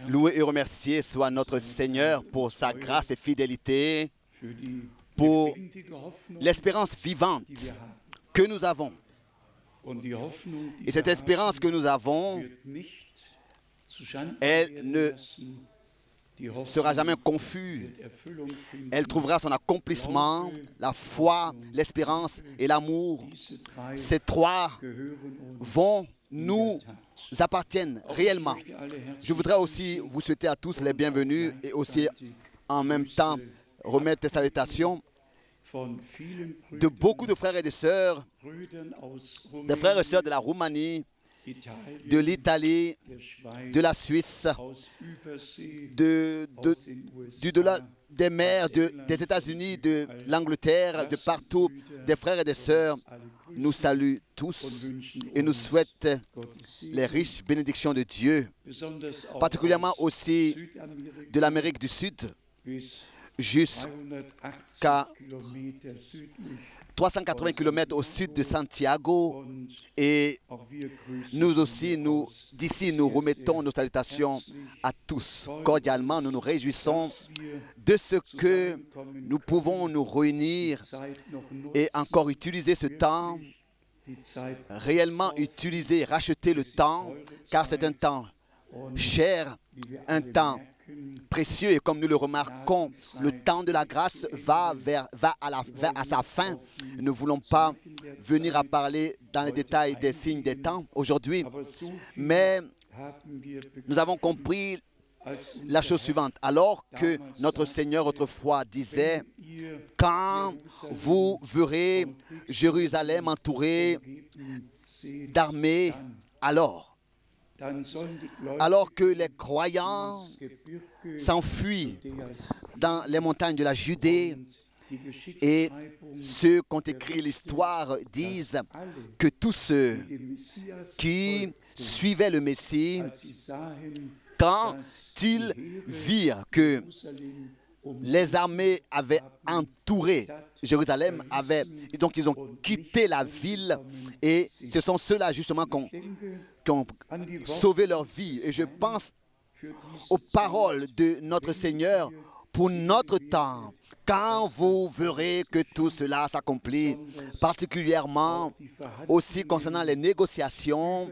Loué et remercié soit notre Seigneur pour sa grâce et fidélité, pour l'espérance vivante que nous avons. Et cette espérance que nous avons, elle ne sera jamais confuse. Elle trouvera son accomplissement, la foi, l'espérance et l'amour. Ces trois vont nous appartiennent réellement. Je voudrais aussi vous souhaiter à tous les bienvenus et aussi en même temps remettre des salutations de beaucoup de frères et de sœurs, des frères et sœurs de la Roumanie, de l'Italie, de la Suisse, du-delà des mers, des États-Unis, de l'Angleterre, de partout, des frères et des sœurs nous saluent tous et nous souhaitent les riches bénédictions de Dieu, particulièrement aussi de l'Amérique du Sud jusqu'à 380 km au sud de Santiago. Et nous aussi, d'ici, nous remettons nos salutations à tous. Cordialement, nous nous réjouissons de ce que nous pouvons nous réunir et encore utiliser ce temps, réellement utiliser, racheter le temps, car c'est un temps cher, un temps précieux, et comme nous le remarquons, le temps de la grâce va à sa fin. Nous ne voulons pas venir à parler dans les détails des signes des temps aujourd'hui, mais nous avons compris la chose suivante. Alors que notre Seigneur autrefois disait, quand vous verrez Jérusalem entourée d'armées, alors que les croyants s'enfuient dans les montagnes de la Judée, et ceux qui ont écrit l'histoire disent que tous ceux qui suivaient le Messie, quand ils virent que les armées avaient entouré Jérusalem, donc ils ont quitté la ville, et ce sont ceux-là justement qui ont sauvé leur vie. Et je pense aux paroles de notre Seigneur pour notre temps. Quand vous verrez que tout cela s'accomplit, particulièrement aussi concernant les négociations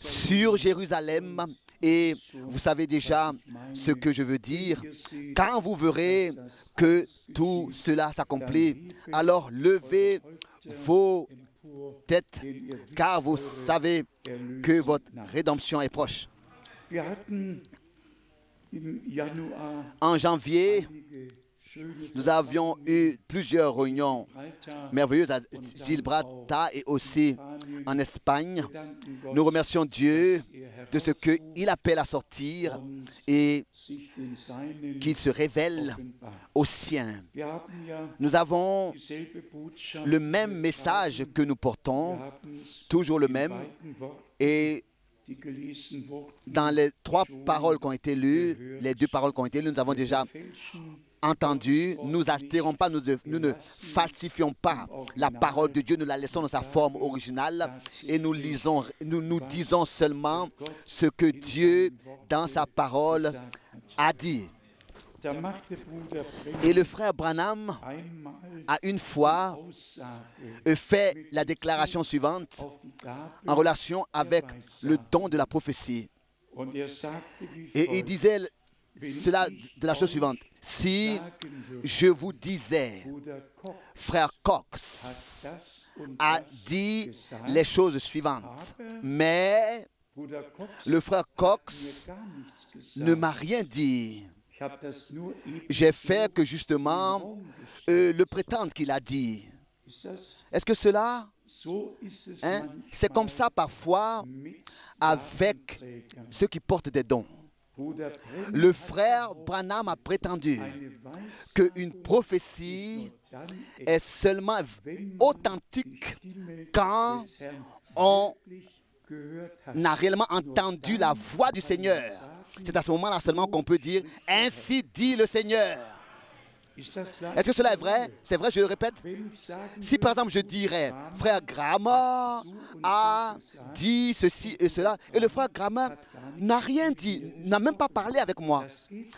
sur Jérusalem, et vous savez déjà ce que je veux dire, quand vous verrez que tout cela s'accomplit, alors levez vos têtes, car vous savez que votre rédemption est proche. En janvier, nous avions eu plusieurs réunions merveilleuses à Gibraltar et aussi en Espagne. Nous remercions Dieu de ce qu'il appelle à sortir et qu'il se révèle aux siens. Nous avons le même message que nous portons, toujours le même, et dans les trois paroles qui ont été lues, les deux paroles qui ont été lues, nous avons déjà entendu, nous n'altérons pas, nous ne falsifions pas la parole de Dieu, nous la laissons dans sa forme originale et nous disons seulement ce que Dieu, dans sa parole, a dit. Et le frère Branham a une fois fait la déclaration suivante en relation avec le don de la prophétie. Et il disait cela de la chose suivante. Si je vous disais, frère Cox a dit les choses suivantes, mais le frère Cox ne m'a rien dit. J'ai fait que justement le prétendre qu'il a dit. Est-ce que cela, c'est comme ça parfois avec ceux qui portent des dons. Le frère Branham a prétendu qu'une prophétie est seulement authentique quand on a réellement entendu la voix du Seigneur. C'est à ce moment-là seulement qu'on peut dire « Ainsi dit le Seigneur ». Est-ce que cela est vrai? C'est vrai, je le répète. Si par exemple je dirais, frère Graham a dit ceci et cela, et le frère Graham n'a rien dit, n'a même pas parlé avec moi.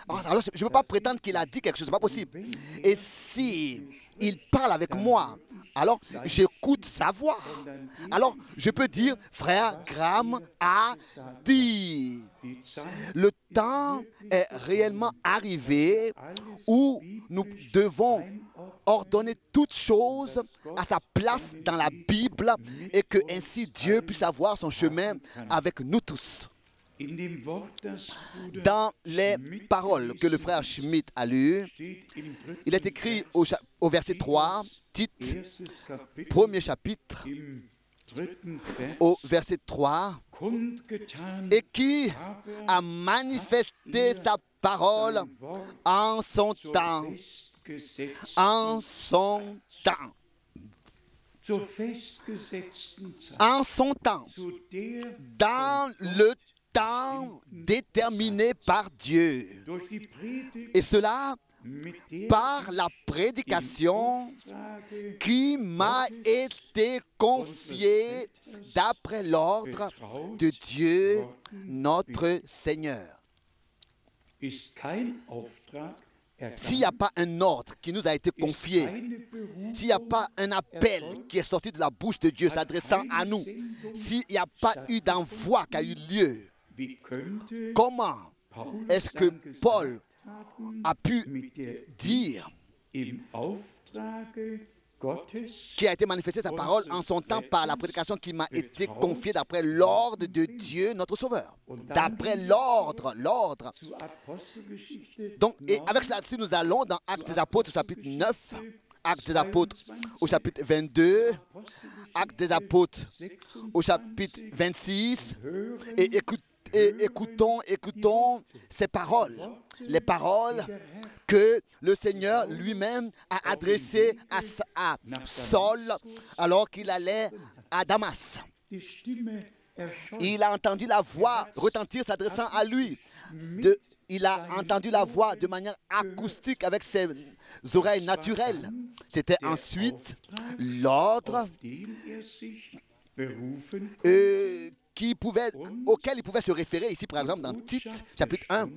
Alors je ne peux pas prétendre qu'il a dit quelque chose, ce n'est pas possible. Et si il parle avec moi, alors j'écoute sa voix. Alors je peux dire, frère Graham a dit. Le temps est réellement arrivé où nous devons ordonner toutes choses à sa place dans la Bible et que ainsi Dieu puisse avoir son chemin avec nous tous. Dans les paroles que le frère Schmidt a lues, il est écrit au verset 3, Tite, premier chapitre, au verset 3, et qui a manifesté sa parole en son temps. En son temps. En son temps. Dans le temps déterminé par Dieu. Et cela par la prédication qui m'a été confiée d'après l'ordre de Dieu notre Seigneur. S'il n'y a pas un ordre qui nous a été confié, s'il n'y a pas un appel qui est sorti de la bouche de Dieu s'adressant à nous, s'il n'y a pas eu d'envoi qui a eu lieu, comment est-ce que Paul a pu dire qui a été manifesté sa parole en son temps par la prédication qui m'a été confiée d'après l'ordre de Dieu notre Sauveur. D'après l'ordre. Donc, et avec cela, si nous allons dans Actes des Apôtres, chapitre 9, Actes des Apôtres au chapitre 22, Actes des Apôtres au chapitre 26, et écoutons ces paroles, les paroles que le Seigneur lui-même a adressées à Saul alors qu'il allait à Damas. Il a entendu la voix retentir s'adressant à lui. Il a entendu la voix de manière acoustique avec ses oreilles naturelles. C'était ensuite l'ordre auquel il pouvait se référer ici, par exemple, dans Tite, chapitre 1,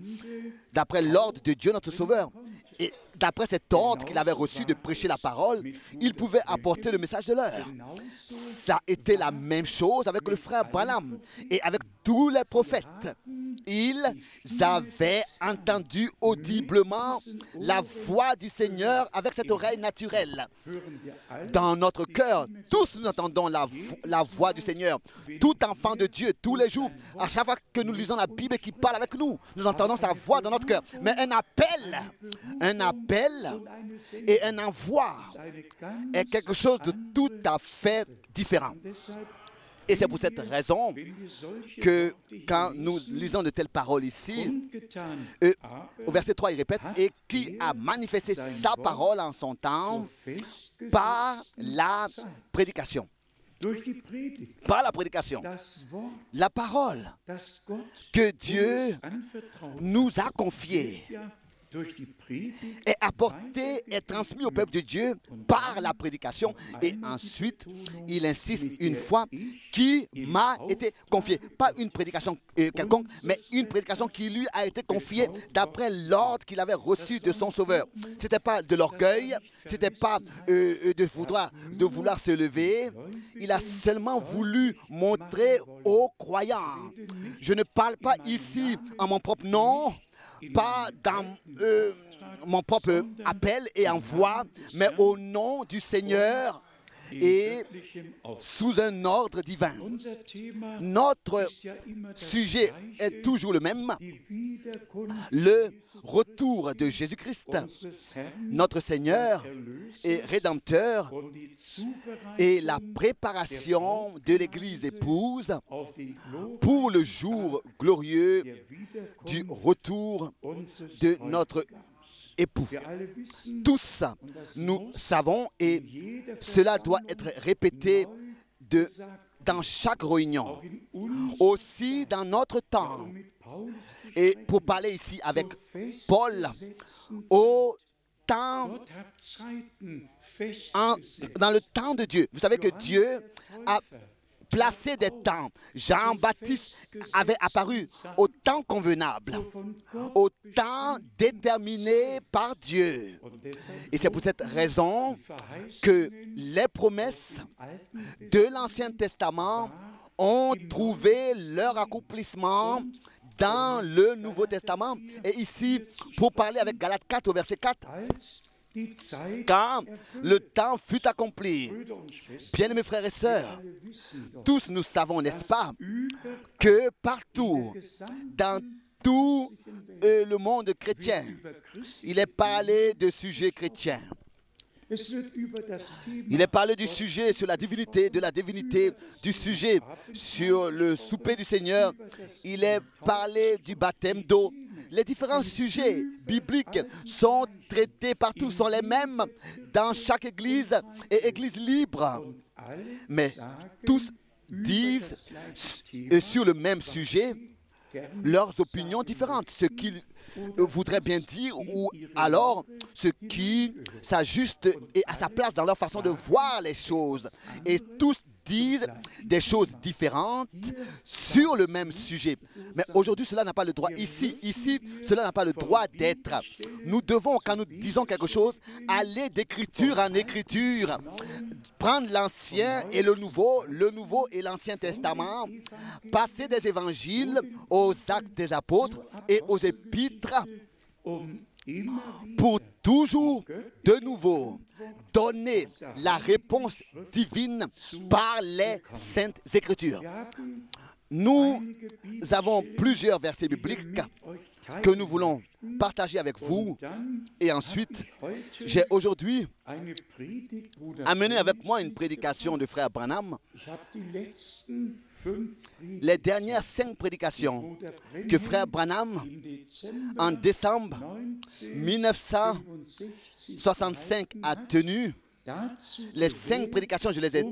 d'après l'ordre de Dieu notre Sauveur. Et d'après cet ordre qu'il avait reçu de prêcher la parole, il pouvait apporter le message de l'heure. Ça a été la même chose avec le frère Balaam et avec tous les prophètes. Ils avaient entendu audiblement la voix du Seigneur avec cette oreille naturelle. Dans notre cœur, tous nous entendons la voix du Seigneur. Tout enfant de Dieu, tous les jours, à chaque fois que nous lisons la Bible qui parle avec nous, nous entendons sa voix dans notre cœur. Mais un appel et un envoi est quelque chose de tout à fait différent. Et c'est pour cette raison que quand nous lisons de telles paroles ici, au verset 3, il répète, « Et qui a manifesté sa parole en son temps par la prédication. » Par la prédication. La parole que Dieu nous a confiée est apporté, est transmis au peuple de Dieu par la prédication. Et ensuite, il insiste une fois, qui m'a été confiée. Pas une prédication quelconque, mais une prédication qui lui a été confiée d'après l'ordre qu'il avait reçu de son Sauveur. Ce n'était pas de l'orgueil, ce n'était pas de vouloir se lever. Il a seulement voulu montrer aux croyants. Je ne parle pas ici en mon propre nom, pas dans mon propre appel et envoi, mais au nom du Seigneur et sous un ordre divin. Notre sujet est toujours le même, le retour de Jésus-Christ, notre Seigneur et Rédempteur, et la préparation de l'Église épouse pour le jour glorieux du retour de notre époux. Tous, nous savons, et cela doit être répété dans chaque réunion, aussi dans notre temps. Et pour parler ici avec Paul, au temps, dans le temps de Dieu. Vous savez que Dieu a placé des temps. Jean-Baptiste avait apparu au temps convenable, au temps déterminé par Dieu. Et c'est pour cette raison que les promesses de l'Ancien Testament ont trouvé leur accomplissement dans le Nouveau Testament. Et ici, pour parler avec Galates 4 au verset 4, quand le temps fut accompli, bien-aimés frères et sœurs, tous nous savons, n'est-ce pas, que partout, dans tout le monde chrétien, il est parlé de sujets chrétiens. Il est parlé du sujet sur la divinité, de la divinité, du sujet sur le souper du Seigneur. Il est parlé du baptême d'eau. Les différents sujets bibliques sont traités partout, sont les mêmes dans chaque église et église libre. Mais tous disent sur le même sujet leurs opinions différentes, ce qu'ils voudraient bien dire ou alors ce qui s'ajuste et à sa place dans leur façon de voir les choses. Et tous disent des choses différentes sur le même sujet. Mais aujourd'hui, cela n'a pas le droit. Ici, cela n'a pas le droit d'être. Nous devons, quand nous disons quelque chose, aller d'écriture en écriture. Prendre l'Ancien et le Nouveau et l'Ancien Testament, passer des évangiles aux actes des apôtres et aux épîtres pour toujours de nouveau donner la réponse divine par les Saintes Écritures. Nous avons plusieurs versets bibliques que nous voulons partager avec vous. Et ensuite, j'ai aujourd'hui amené avec moi une prédication de frère Branham. Les dernières 5 prédications que frère Branham, en décembre 1965, a tenues. Les 5 prédications, je les ai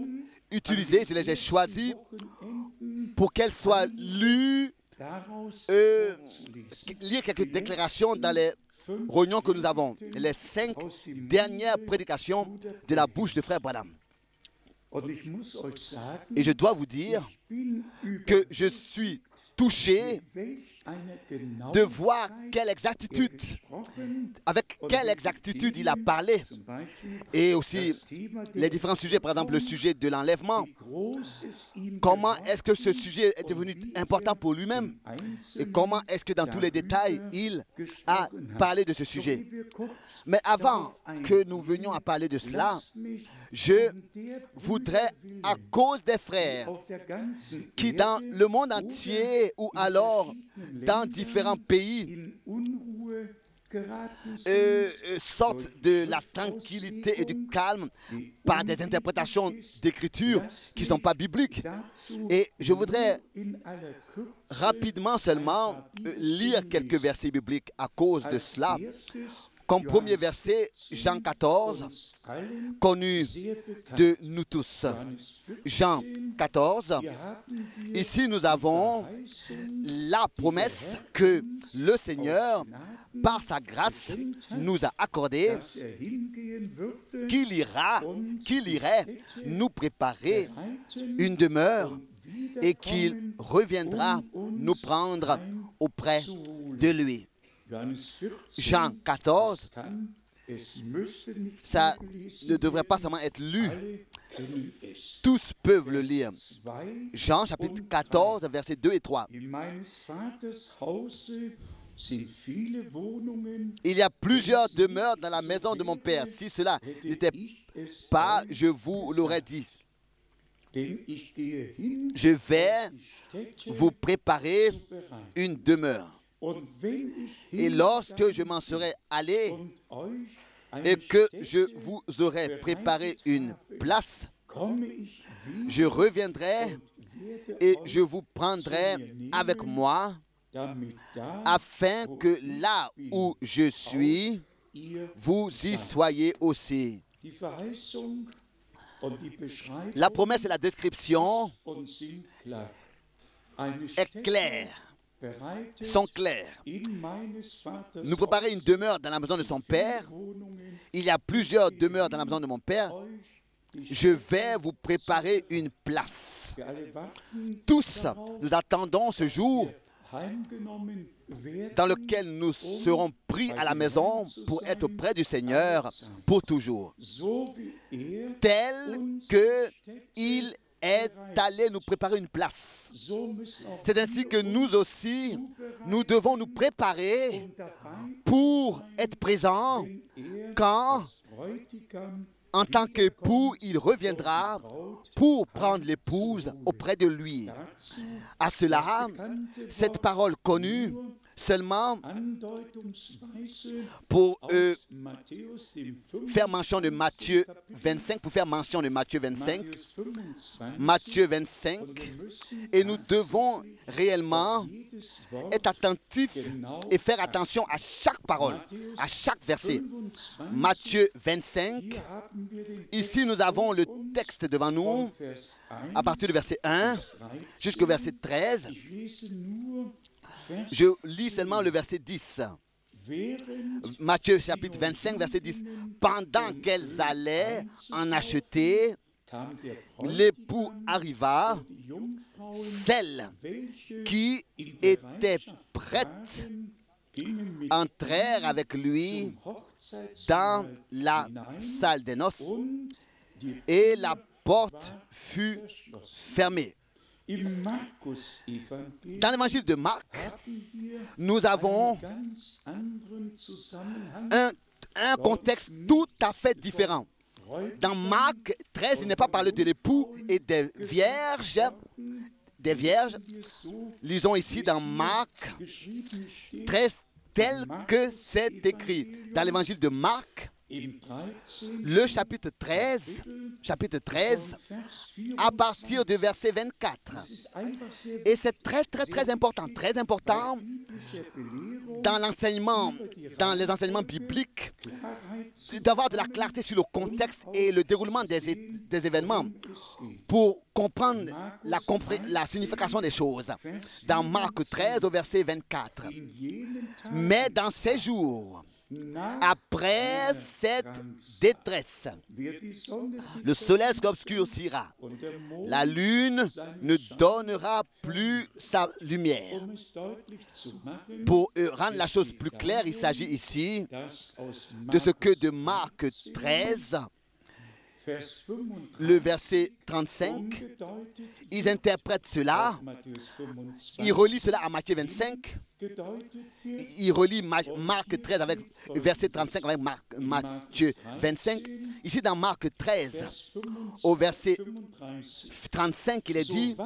utilisées, je les ai choisies pour qu'elles soient lues, lire quelques déclarations dans les réunions que nous avons. Les 5 dernières prédications de la bouche de frère Branham. Et je dois vous dire que je suis touché de voir avec quelle exactitude il a parlé. Et aussi les différents sujets, par exemple le sujet de l'enlèvement. Comment est-ce que ce sujet est devenu important pour lui-même? Et comment est-ce que dans tous les détails, il a parlé de ce sujet? Mais avant que nous venions à parler de cela, je voudrais, à cause des frères qui dans le monde entier ou alors dans différents pays sortent de la tranquillité et du calme par des interprétations d'écriture qui ne sont pas bibliques. Et je voudrais rapidement seulement lire quelques versets bibliques à cause de cela. Comme premier verset, Jean 14, connu de nous tous. Jean 14, ici nous avons la promesse que le Seigneur, par sa grâce, nous a accordée, qu'il irait nous préparer une demeure et qu'il reviendra nous prendre auprès de lui. Jean 14, ça ne devrait pas seulement être lu. Tous peuvent le lire. Jean chapitre 14, versets 2 et 3. Il y a plusieurs demeures dans la maison de mon Père. Si cela n'était pas, je vous l'aurais dit. Je vais vous préparer une demeure. Et lorsque je m'en serai allé et que je vous aurai préparé une place, je reviendrai et je vous prendrai avec moi afin que là où je suis, vous y soyez aussi. La promesse et la description est claire. sont claires. Nous préparer une demeure dans la maison de son Père. Il y a plusieurs demeures dans la maison de mon Père. Je vais vous préparer une place. Tous, nous attendons ce jour dans lequel nous serons pris à la maison pour être près du Seigneur pour toujours. Tel qu'il est allé nous préparer une place. C'est ainsi que nous aussi, nous devons nous préparer pour être présents quand, en tant qu'époux, il reviendra pour prendre l'épouse auprès de lui. À cela, cette parole connue seulement pour faire mention de Matthieu 25, Matthieu 25, et nous devons réellement être attentifs et faire attention à chaque parole, à chaque verset. Matthieu 25, ici nous avons le texte devant nous, à partir du verset 1 jusqu'au verset 13. Je lis seulement le verset 10. Matthieu chapitre 25, verset 10. Pendant qu'elles allaient en acheter, l'époux arriva, celles qui étaient prêtes entrèrent avec lui dans la salle des noces et la porte fut fermée. Dans l'évangile de Marc, nous avons un contexte tout à fait différent. Dans Marc 13, il n'est pas parlé de l'époux et des vierges. Lisons ici dans Marc 13, tel que c'est écrit. Dans l'évangile de Marc, le chapitre 13, à partir du verset 24. Et c'est très important dans l'enseignement, dans les enseignements bibliques, d'avoir de la clarté sur le contexte et le déroulement des événements pour comprendre la signification des choses. Dans Marc 13, au verset 24. Mais dans ces jours, après cette détresse, le soleil s'obscurcira, la lune ne donnera plus sa lumière. Pour rendre la chose plus claire, il s'agit ici de ce que de Marc 13, le verset 35, ils interprètent cela, ils relient cela à Matthieu 25, ils relient Marc 13 avec verset 35 avec Matthieu 25. Ici dans Marc 13, au verset 35, il est dit,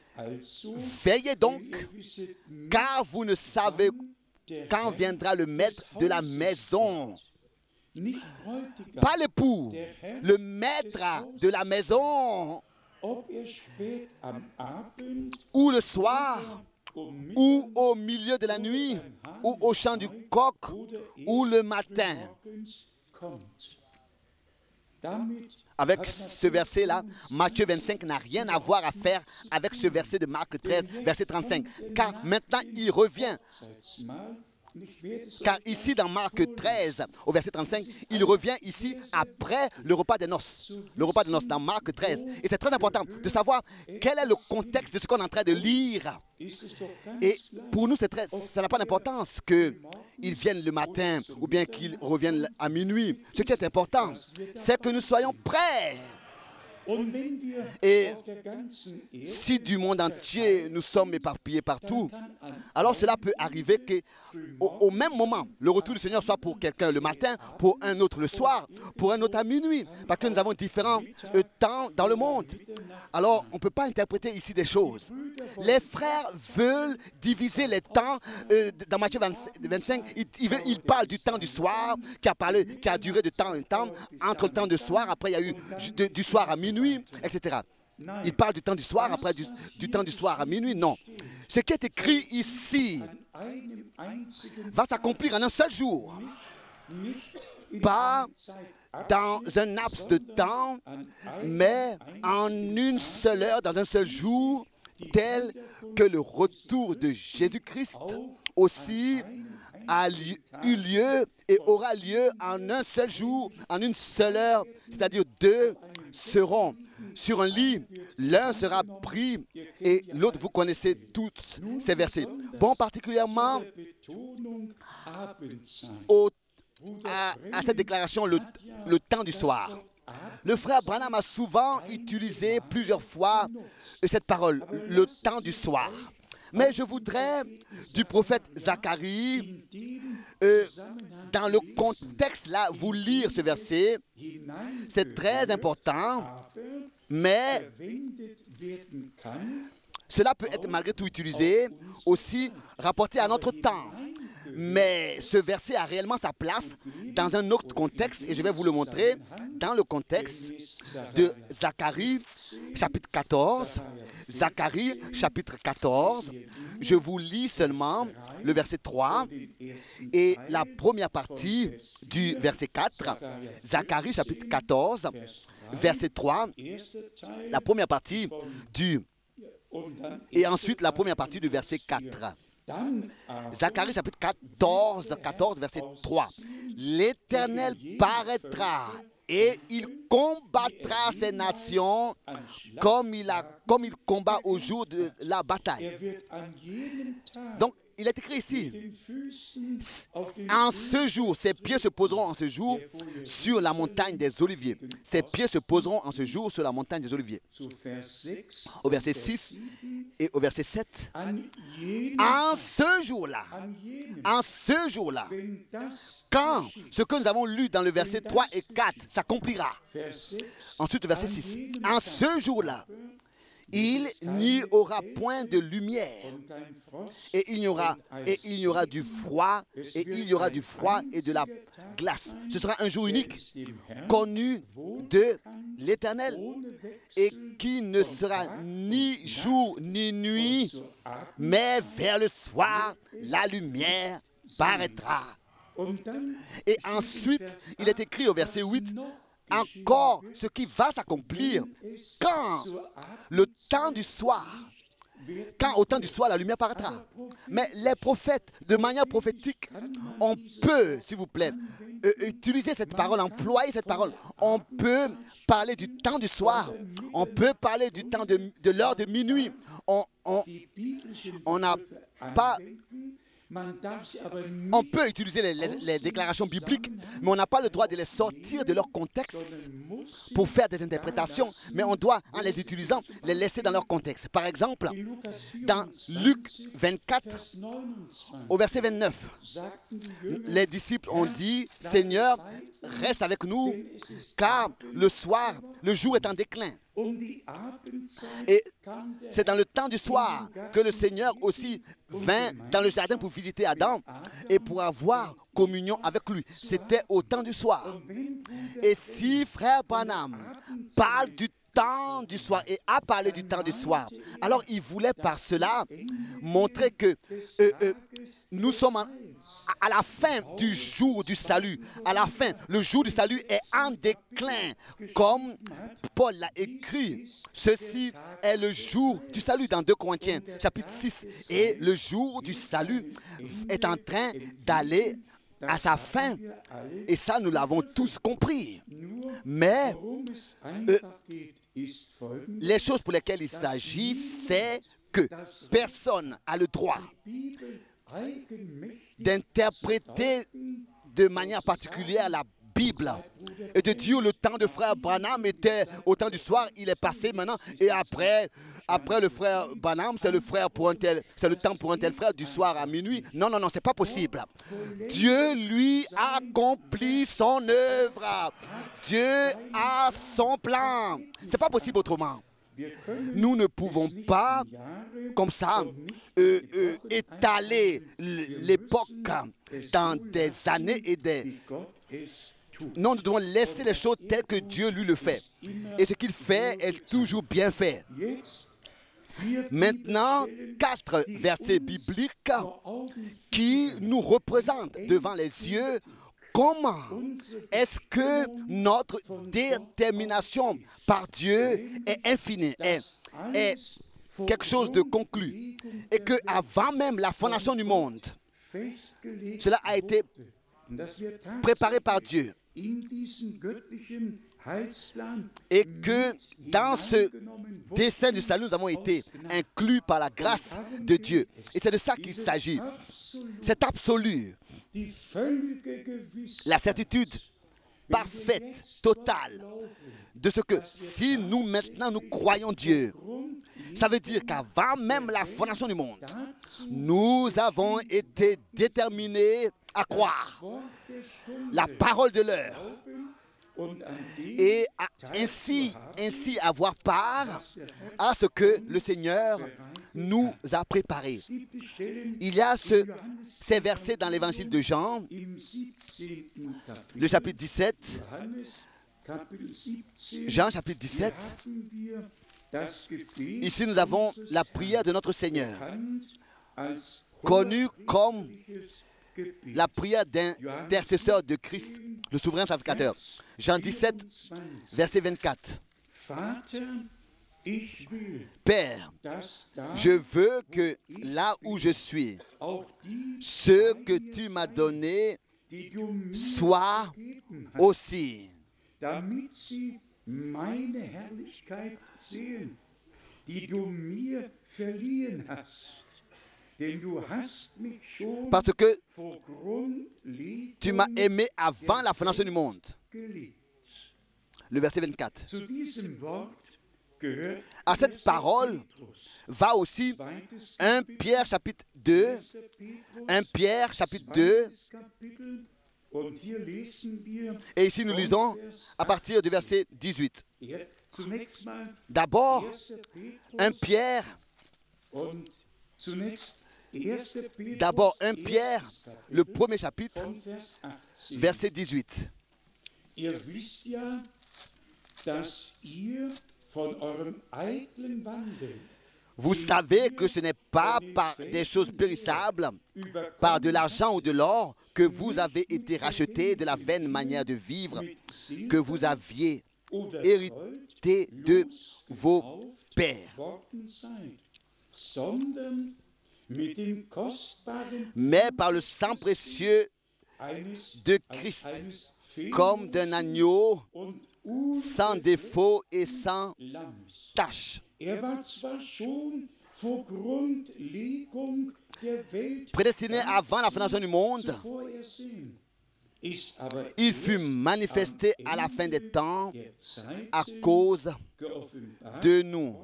« Veillez donc, car vous ne savez quand viendra le maître de la maison. » Pas l'époux, le maître de la maison, ou le soir, ou au milieu de la nuit, ou au chant du coq, ou le matin. Avec ce verset-là, Matthieu 25 n'a rien à voir à faire avec ce verset de Marc 13, verset 35. Car maintenant, il revient. Car ici, dans Marc 13, au verset 35, il revient ici après le repas des noces. Le repas des noces dans Marc 13. Et c'est très important de savoir quel est le contexte de ce qu'on est en train de lire. Et pour nous, ça n'a pas d'importance qu'ils viennent le matin ou bien qu'ils reviennent à minuit. Ce qui est important, c'est que nous soyons prêts. Et si du monde entier nous sommes éparpillés partout, alors cela peut arriver qu'au même moment, le retour du Seigneur soit pour quelqu'un le matin, pour un autre le soir, pour un autre à minuit, parce que nous avons différents temps dans le monde. Alors, on ne peut pas interpréter ici des choses. Les frères veulent diviser les temps. Dans Matthieu 25, ils parlent du temps du soir, qui a duré de temps en temps, entre le temps du soir, après il y a eu du soir à minuit, etc. Il parle du temps du soir, après du temps du soir à minuit. Non. Ce qui est écrit ici va s'accomplir en un seul jour. Pas dans un laps de temps, mais en une seule heure, dans un seul jour, tel que le retour de Jésus-Christ aussi eu lieu et aura lieu en un seul jour, en une seule heure, c'est-à-dire deux seront sur un lit, l'un sera pris et l'autre, vous connaissez tous ces versets. Bon, particulièrement à cette déclaration, le temps du soir. Le frère Branham a souvent utilisé plusieurs fois cette parole, le temps du soir. Mais je voudrais du prophète Zacharie, dans le contexte là, vous lire ce verset. C'est très important, mais cela peut être malgré tout utilisé, aussi rapporté à notre temps. Mais ce verset a réellement sa place dans un autre contexte, et je vais vous le montrer dans le contexte de Zacharie, chapitre 14. Zacharie, chapitre 14. Je vous lis seulement le verset 3 et la première partie du verset 4. Zacharie, chapitre 14, verset 3, la première partie et ensuite la première partie du verset 4. Zacharie chapitre 14, verset 3. L'Éternel paraîtra et il combattra ces nations comme il combat au jour de la bataille. Donc, il est écrit ici, en ce jour, ses pieds se poseront en ce jour sur la montagne des Oliviers. Ses pieds se poseront en ce jour sur la montagne des Oliviers. Au verset 6 et au verset 7. En ce jour-là, quand ce que nous avons lu dans le verset 3 et 4 s'accomplira. Ensuite, le verset 6. En ce jour-là, il n'y aura point de lumière et il y aura du froid et de la glace. Ce sera un jour unique, connu de l'Éternel et qui ne sera ni jour ni nuit, mais vers le soir, la lumière paraîtra. Et ensuite, il est écrit au verset 8, encore ce qui va s'accomplir quand le temps du soir, quand au temps du soir la lumière paraîtra. Mais les prophètes, de manière prophétique, on peut, s'il vous plaît, utiliser cette parole, employer cette parole. On peut parler du temps du soir, on peut parler du temps de l'heure de minuit. On n'a pas... On peut utiliser les déclarations bibliques, mais on n'a pas le droit de les sortir de leur contexte pour faire des interprétations, mais on doit, en les utilisant, les laisser dans leur contexte. Par exemple, dans Luc 24, au verset 29, les disciples ont dit, « Seigneur, reste avec nous, car le soir, le jour est en déclin. » Et c'est dans le temps du soir que le Seigneur aussi vint dans le jardin pour visiter Adam et pour avoir communion avec lui. C'était au temps du soir. Et si Frère Branham parle du temps du soir et a parlé du temps du soir, alors il voulait par cela montrer que nous sommes à la fin du jour du salut. À la fin, le jour du salut est en déclin. Comme Paul l'a écrit, ceci est le jour du salut dans 2 Corinthiens, chapitre 6. Et le jour du salut est en train d'aller à sa fin. Et ça, nous l'avons tous compris. Mais les choses pour lesquelles il s'agit, c'est que personne n'a le droit d'interpréter de manière particulière la Bible et de dire le temps de frère Branham était au temps du soir, il est passé maintenant et après le frère Branham c'est le temps pour un tel frère du soir à minuit. Non, c'est pas possible. Dieu lui accomplit son œuvre. Dieu a son plan. C'est pas possible autrement. Nous ne pouvons pas, comme ça, étaler l'époque dans des années et des... Non, nous devons laisser les choses telles que Dieu lui le fait. Et ce qu'il fait est toujours bien fait. Maintenant, 4 versets bibliques qui nous représentent devant les yeux comment est-ce que notre détermination par Dieu est infinie, est quelque chose de conclu et que avant même la fondation du monde, cela a été préparé par Dieu et que dans ce dessein du salut, nous avons été inclus par la grâce de Dieu. Et c'est de ça qu'il s'agit. C'est absolu. La certitude parfaite, totale, de ce que si nous maintenant nous croyons Dieu, ça veut dire qu'avant même la fondation du monde, nous avons été déterminés à croire la parole de l'heure et ainsi avoir part à ce que le Seigneur nous a préparé. Il y a ces versets dans l'évangile de Jean, le chapitre 17, Jean chapitre 17. Ici nous avons la prière de notre Seigneur, connue comme la prière d'intercesseur de Christ, le souverain sacrificateur. Jean 17, verset 24. Père, je veux que là où je suis, ce que tu m'as donné soit aussi. Parce que tu m'as aimé avant la fondation du monde. Le verset 24. À cette parole va aussi 1 Pierre chapitre 2, 1 Pierre chapitre 2, et ici nous lisons à partir du verset 18. D'abord, 1 Pierre, le premier chapitre, verset 18. Vous savez que ce n'est pas par des choses périssables, par de l'argent ou de l'or, que vous avez été rachetés de la vaine manière de vivre que vous aviez hérité de vos pères, mais par le sang précieux de Christ, comme d'un agneau sans défaut et sans tache. Prédestiné avant la fondation du monde, il fut manifesté à la fin des temps à cause de nous.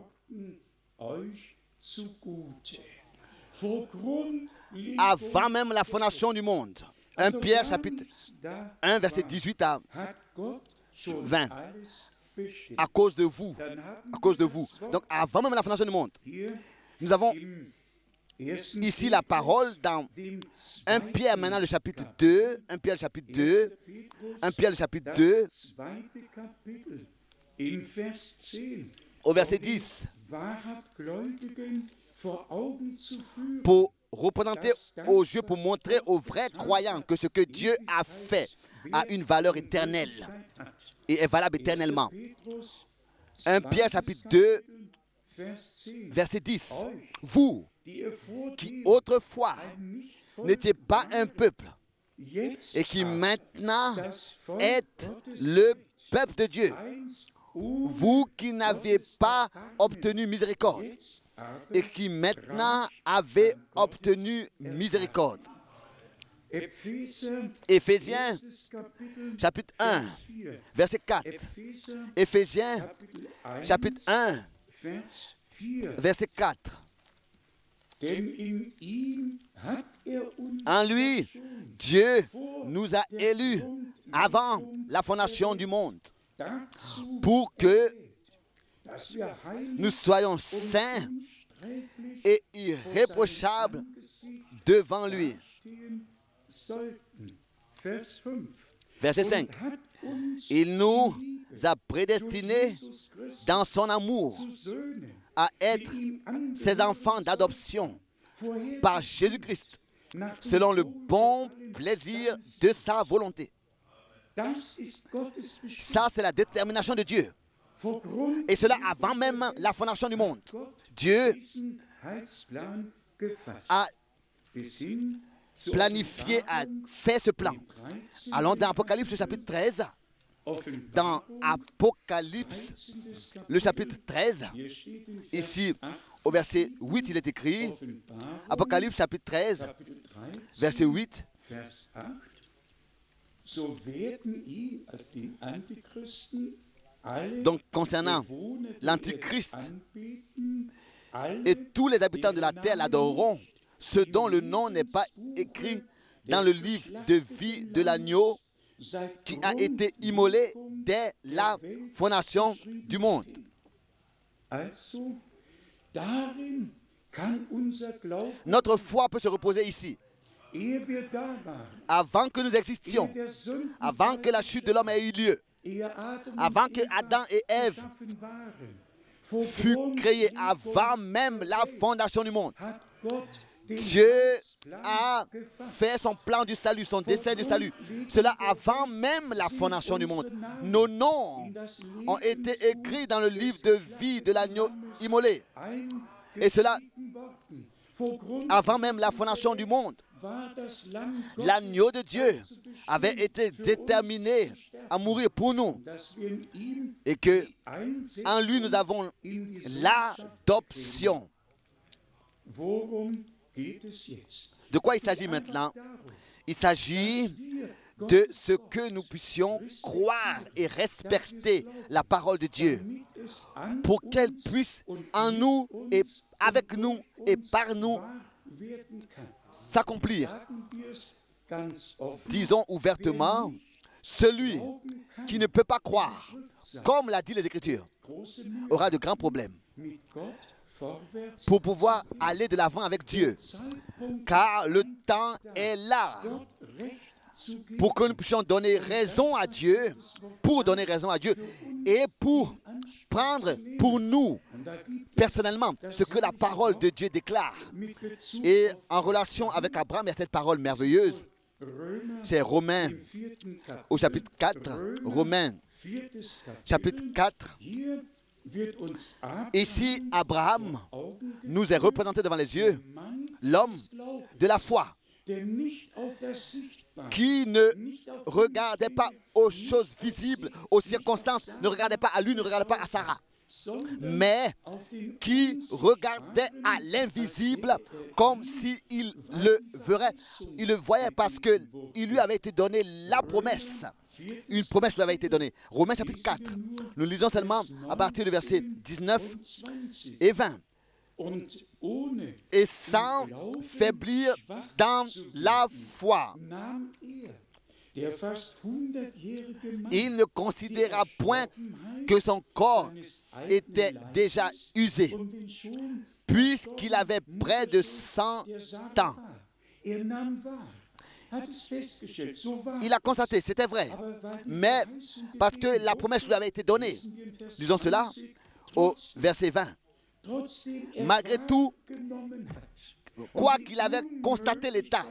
Avant même la fondation du monde. 1 Pierre chapitre 1 verset 18 à 20. À cause de vous. À cause de vous. Donc avant même la fondation du monde. Nous avons ici la parole dans 1 Pierre maintenant le chapitre 2. 1 Pierre le chapitre 2. 1 Pierre le chapitre 2. Au verset 10. Pour représenter aux yeux, pour montrer aux vrais croyants que ce que Dieu a fait a une valeur éternelle et est valable éternellement. 1 Pierre chapitre 2, verset 10. Vous, qui autrefois n'étiez pas un peuple et qui maintenant êtes le peuple de Dieu, vous qui n'aviez pas obtenu miséricorde et qui maintenant avez obtenu miséricorde. Éphésiens, chapitre 1, verset 4. Éphésiens, chapitre 1, verset 4. En lui, Dieu nous a élus avant la fondation du monde pour que nous soyons saints et irréprochables devant lui. Verset 5. Il nous a prédestinés dans son amour à être ses enfants d'adoption par Jésus-Christ, selon le bon plaisir de sa volonté. Ça, c'est la détermination de Dieu. Et cela avant même la fondation du monde. Dieu a planifié, a fait ce plan. Allons dans Apocalypse chapitre 13. Dans Apocalypse, le chapitre 13, ici au verset 8, il est écrit, Apocalypse chapitre 13, verset 8, donc concernant l'Antichrist, et tous les habitants de la terre l'adoreront, ceux dont le nom n'est pas écrit dans le livre de vie de l'agneau qui a été immolé dès la fondation du monde. Notre foi peut se reposer ici. Avant que nous existions, avant que la chute de l'homme ait eu lieu, avant que Adam et Ève furent créés, avant même la fondation du monde, Dieu a fait son plan du salut, son dessein du salut. Cela avant même la fondation du monde. Nos noms ont été écrits dans le livre de vie de l'agneau immolé. Et cela avant même la fondation du monde. L'agneau de Dieu avait été déterminé à mourir pour nous. Et que en lui nous avons l'adoption. De quoi il s'agit maintenant? Il s'agit de ce que nous puissions croire et respecter la parole de Dieu pour qu'elle puisse en nous et avec nous et par nous s'accomplir. Disons ouvertement, celui qui ne peut pas croire, comme l'a dit les Écritures, aura de grands problèmes pour pouvoir aller de l'avant avec Dieu. Car le temps est là pour que nous puissions donner raison à Dieu, pour donner raison à Dieu et pour prendre pour nous, personnellement, ce que la parole de Dieu déclare. Et en relation avec Abraham, il y a cette parole merveilleuse. C'est Romains au chapitre 4. Romains chapitre 4. Ici, Abraham nous est représenté devant les yeux, l'homme de la foi, qui ne regardait pas aux choses visibles, aux circonstances, ne regardait pas à lui, ne regardait pas à Sarah, mais qui regardait à l'invisible comme s'il le verrait. Il le voyait parce qu'il lui avait été donné la promesse. Une promesse lui avait été donnée. Romains chapitre 4. Nous lisons seulement à partir du verset 19 et 20. Et sans faiblir dans la foi, il ne considéra point que son corps était déjà usé, puisqu'il avait près de 100 ans. Il a constaté, c'était vrai, mais parce que la promesse lui avait été donnée. Disons cela au verset 20. Malgré tout, quoi qu'il avait constaté l'état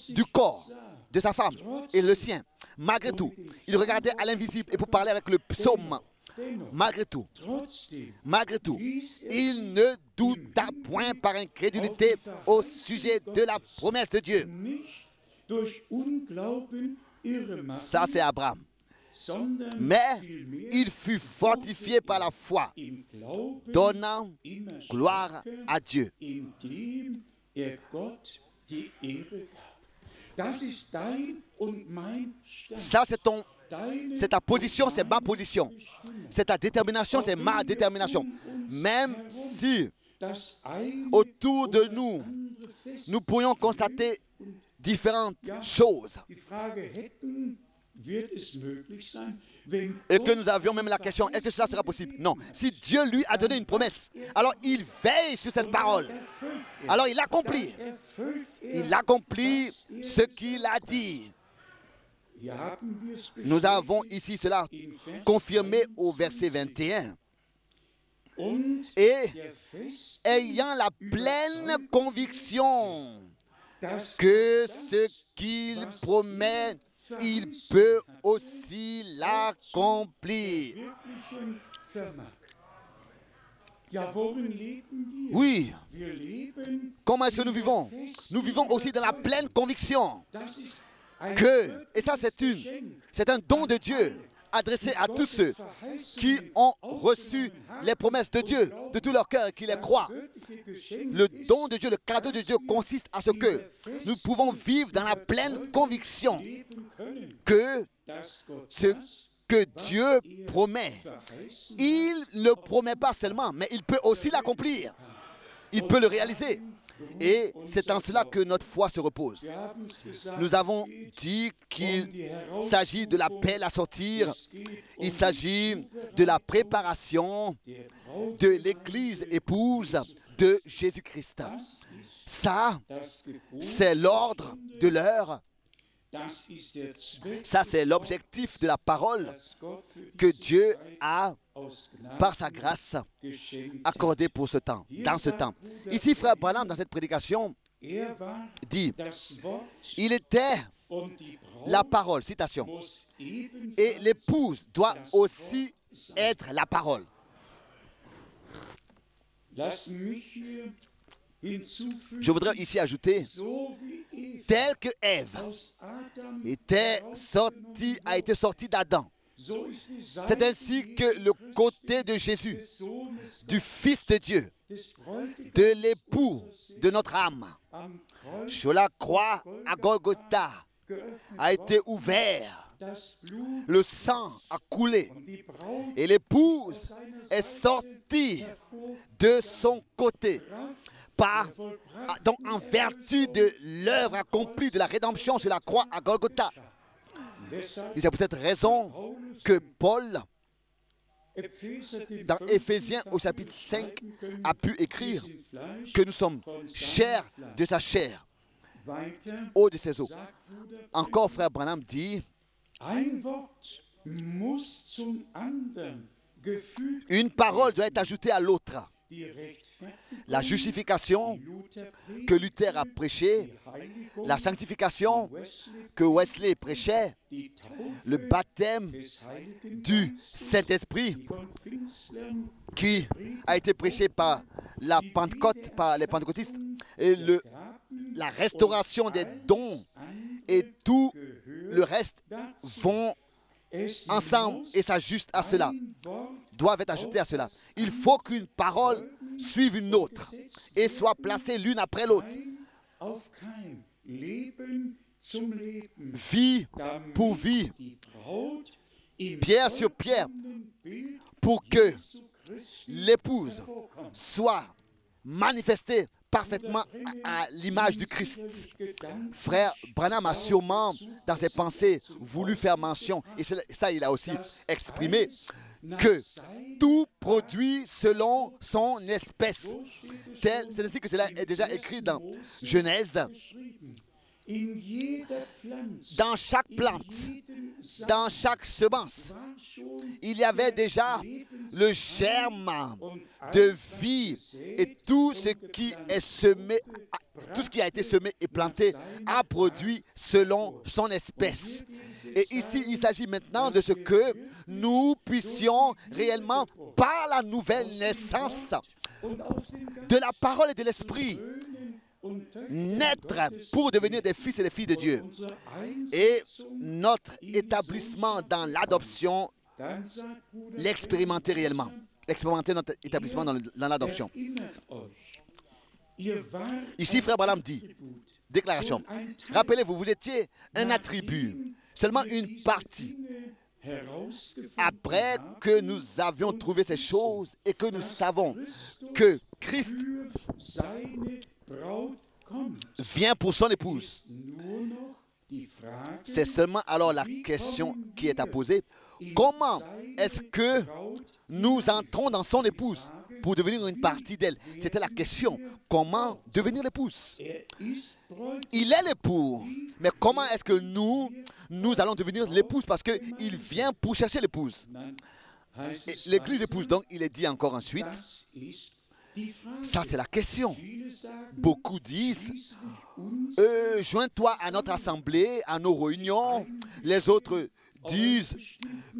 du corps de sa femme et le sien, malgré tout, il regardait à l'invisible et pour parler avec le psaume. Malgré tout, il ne douta point par incrédulité au sujet de la promesse de Dieu. Ça, c'est Abraham. Mais il fut fortifié par la foi, donnant gloire à Dieu. Ça, c'est ta position, c'est ma position. C'est ta détermination, c'est ma détermination. Même si autour de nous, nous pourrions constater différentes choses. Et que nous avions même la question, est-ce que cela sera possible? Non. Si Dieu lui a donné une promesse, alors il veille sur cette parole. Alors il accomplit. Il accomplit ce qu'il a dit. Nous avons ici cela confirmé au verset 21. Et ayant la pleine conviction que ce qu'il promet, il peut aussi l'accomplir. Oui. Comment est-ce que nous vivons? Nous vivons aussi dans la pleine conviction que, et ça c'est un don de Dieu adressé à tous ceux qui ont reçu les promesses de Dieu de tout leur cœur et qui les croient. Le don de Dieu, le cadeau de Dieu consiste à ce que nous pouvons vivre dans la pleine conviction que ce que Dieu promet, il ne le promet pas seulement, mais il peut aussi l'accomplir. Il peut le réaliser. Et c'est en cela que notre foi se repose. Nous avons dit qu'il s'agit de l'appel à sortir, il s'agit de la préparation de l'Église épouse de Jésus-Christ. Ça, c'est l'ordre de l'heure. Ça, c'est l'objectif de la parole que Dieu a, par sa grâce, accordée pour ce temps, dans ce temps. Ici, frère Branham, dans cette prédication, dit, il était la parole, citation, et l'épouse doit aussi être la parole. Je voudrais ici ajouter, tel que Ève a été sortie d'Adam, c'est ainsi que le côté de Jésus, du Fils de Dieu, de l'époux de notre âme, sur la croix à Golgotha, a été ouvert. Le sang a coulé et l'épouse est sortie de son côté. Donc en vertu de l'œuvre accomplie de la rédemption sur la croix à Golgotha. Et c'est pour cette raison que Paul, dans Éphésiens au chapitre 5, a pu écrire que nous sommes chairs de sa chair, eau de ses os. Encore, frère Branham dit, une parole doit être ajoutée à l'autre. La justification que Luther a prêchée, la sanctification que Wesley prêchait, le baptême du Saint-Esprit qui a été prêché par la Pentecôte, par les pentecôtistes, et la restauration des dons et tout le reste vont ensemble et s'ajustent à cela, doivent être ajoutés à cela. Il faut qu'une parole suive une autre et soit placée l'une après l'autre. Vie pour vie, pierre sur pierre, pour que l'épouse soit manifestée parfaitement à l'image du Christ. Frère Branham a sûrement, dans ses pensées, voulu faire mention, et ça il a aussi exprimé, que tout produit selon son espèce. C'est ainsi que cela est déjà écrit dans Genèse. Dans chaque plante, dans chaque semence, il y avait déjà le germe de vie, et tout ce qui est semé, tout ce qui a été semé et planté a produit selon son espèce. Et ici, il s'agit maintenant de ce que nous puissions réellement, par la nouvelle naissance de la parole et de l'esprit, naître pour devenir des fils et des filles de Dieu. Et notre établissement dans l'adoption, l'expérimenter réellement. Expérimenter notre établissement dans l'adoption. Ici, frère Branham dit, déclaration, rappelez-vous, vous étiez un attribut, seulement une partie. Après que nous avions trouvé ces choses et que nous savons que Christ vient pour son épouse, c'est seulement alors la question qui est à poser. Comment est-ce que nous entrons dans son épouse pour devenir une partie d'elle? C'était la question. Comment devenir l'épouse? Il est l'époux. Mais comment est-ce que nous allons devenir l'épouse? Parce qu'il vient pour chercher l'épouse. L'église épouse, donc, il est dit encore ensuite, ça c'est la question. Beaucoup disent, joins-toi à notre assemblée, à nos réunions. Les autres disent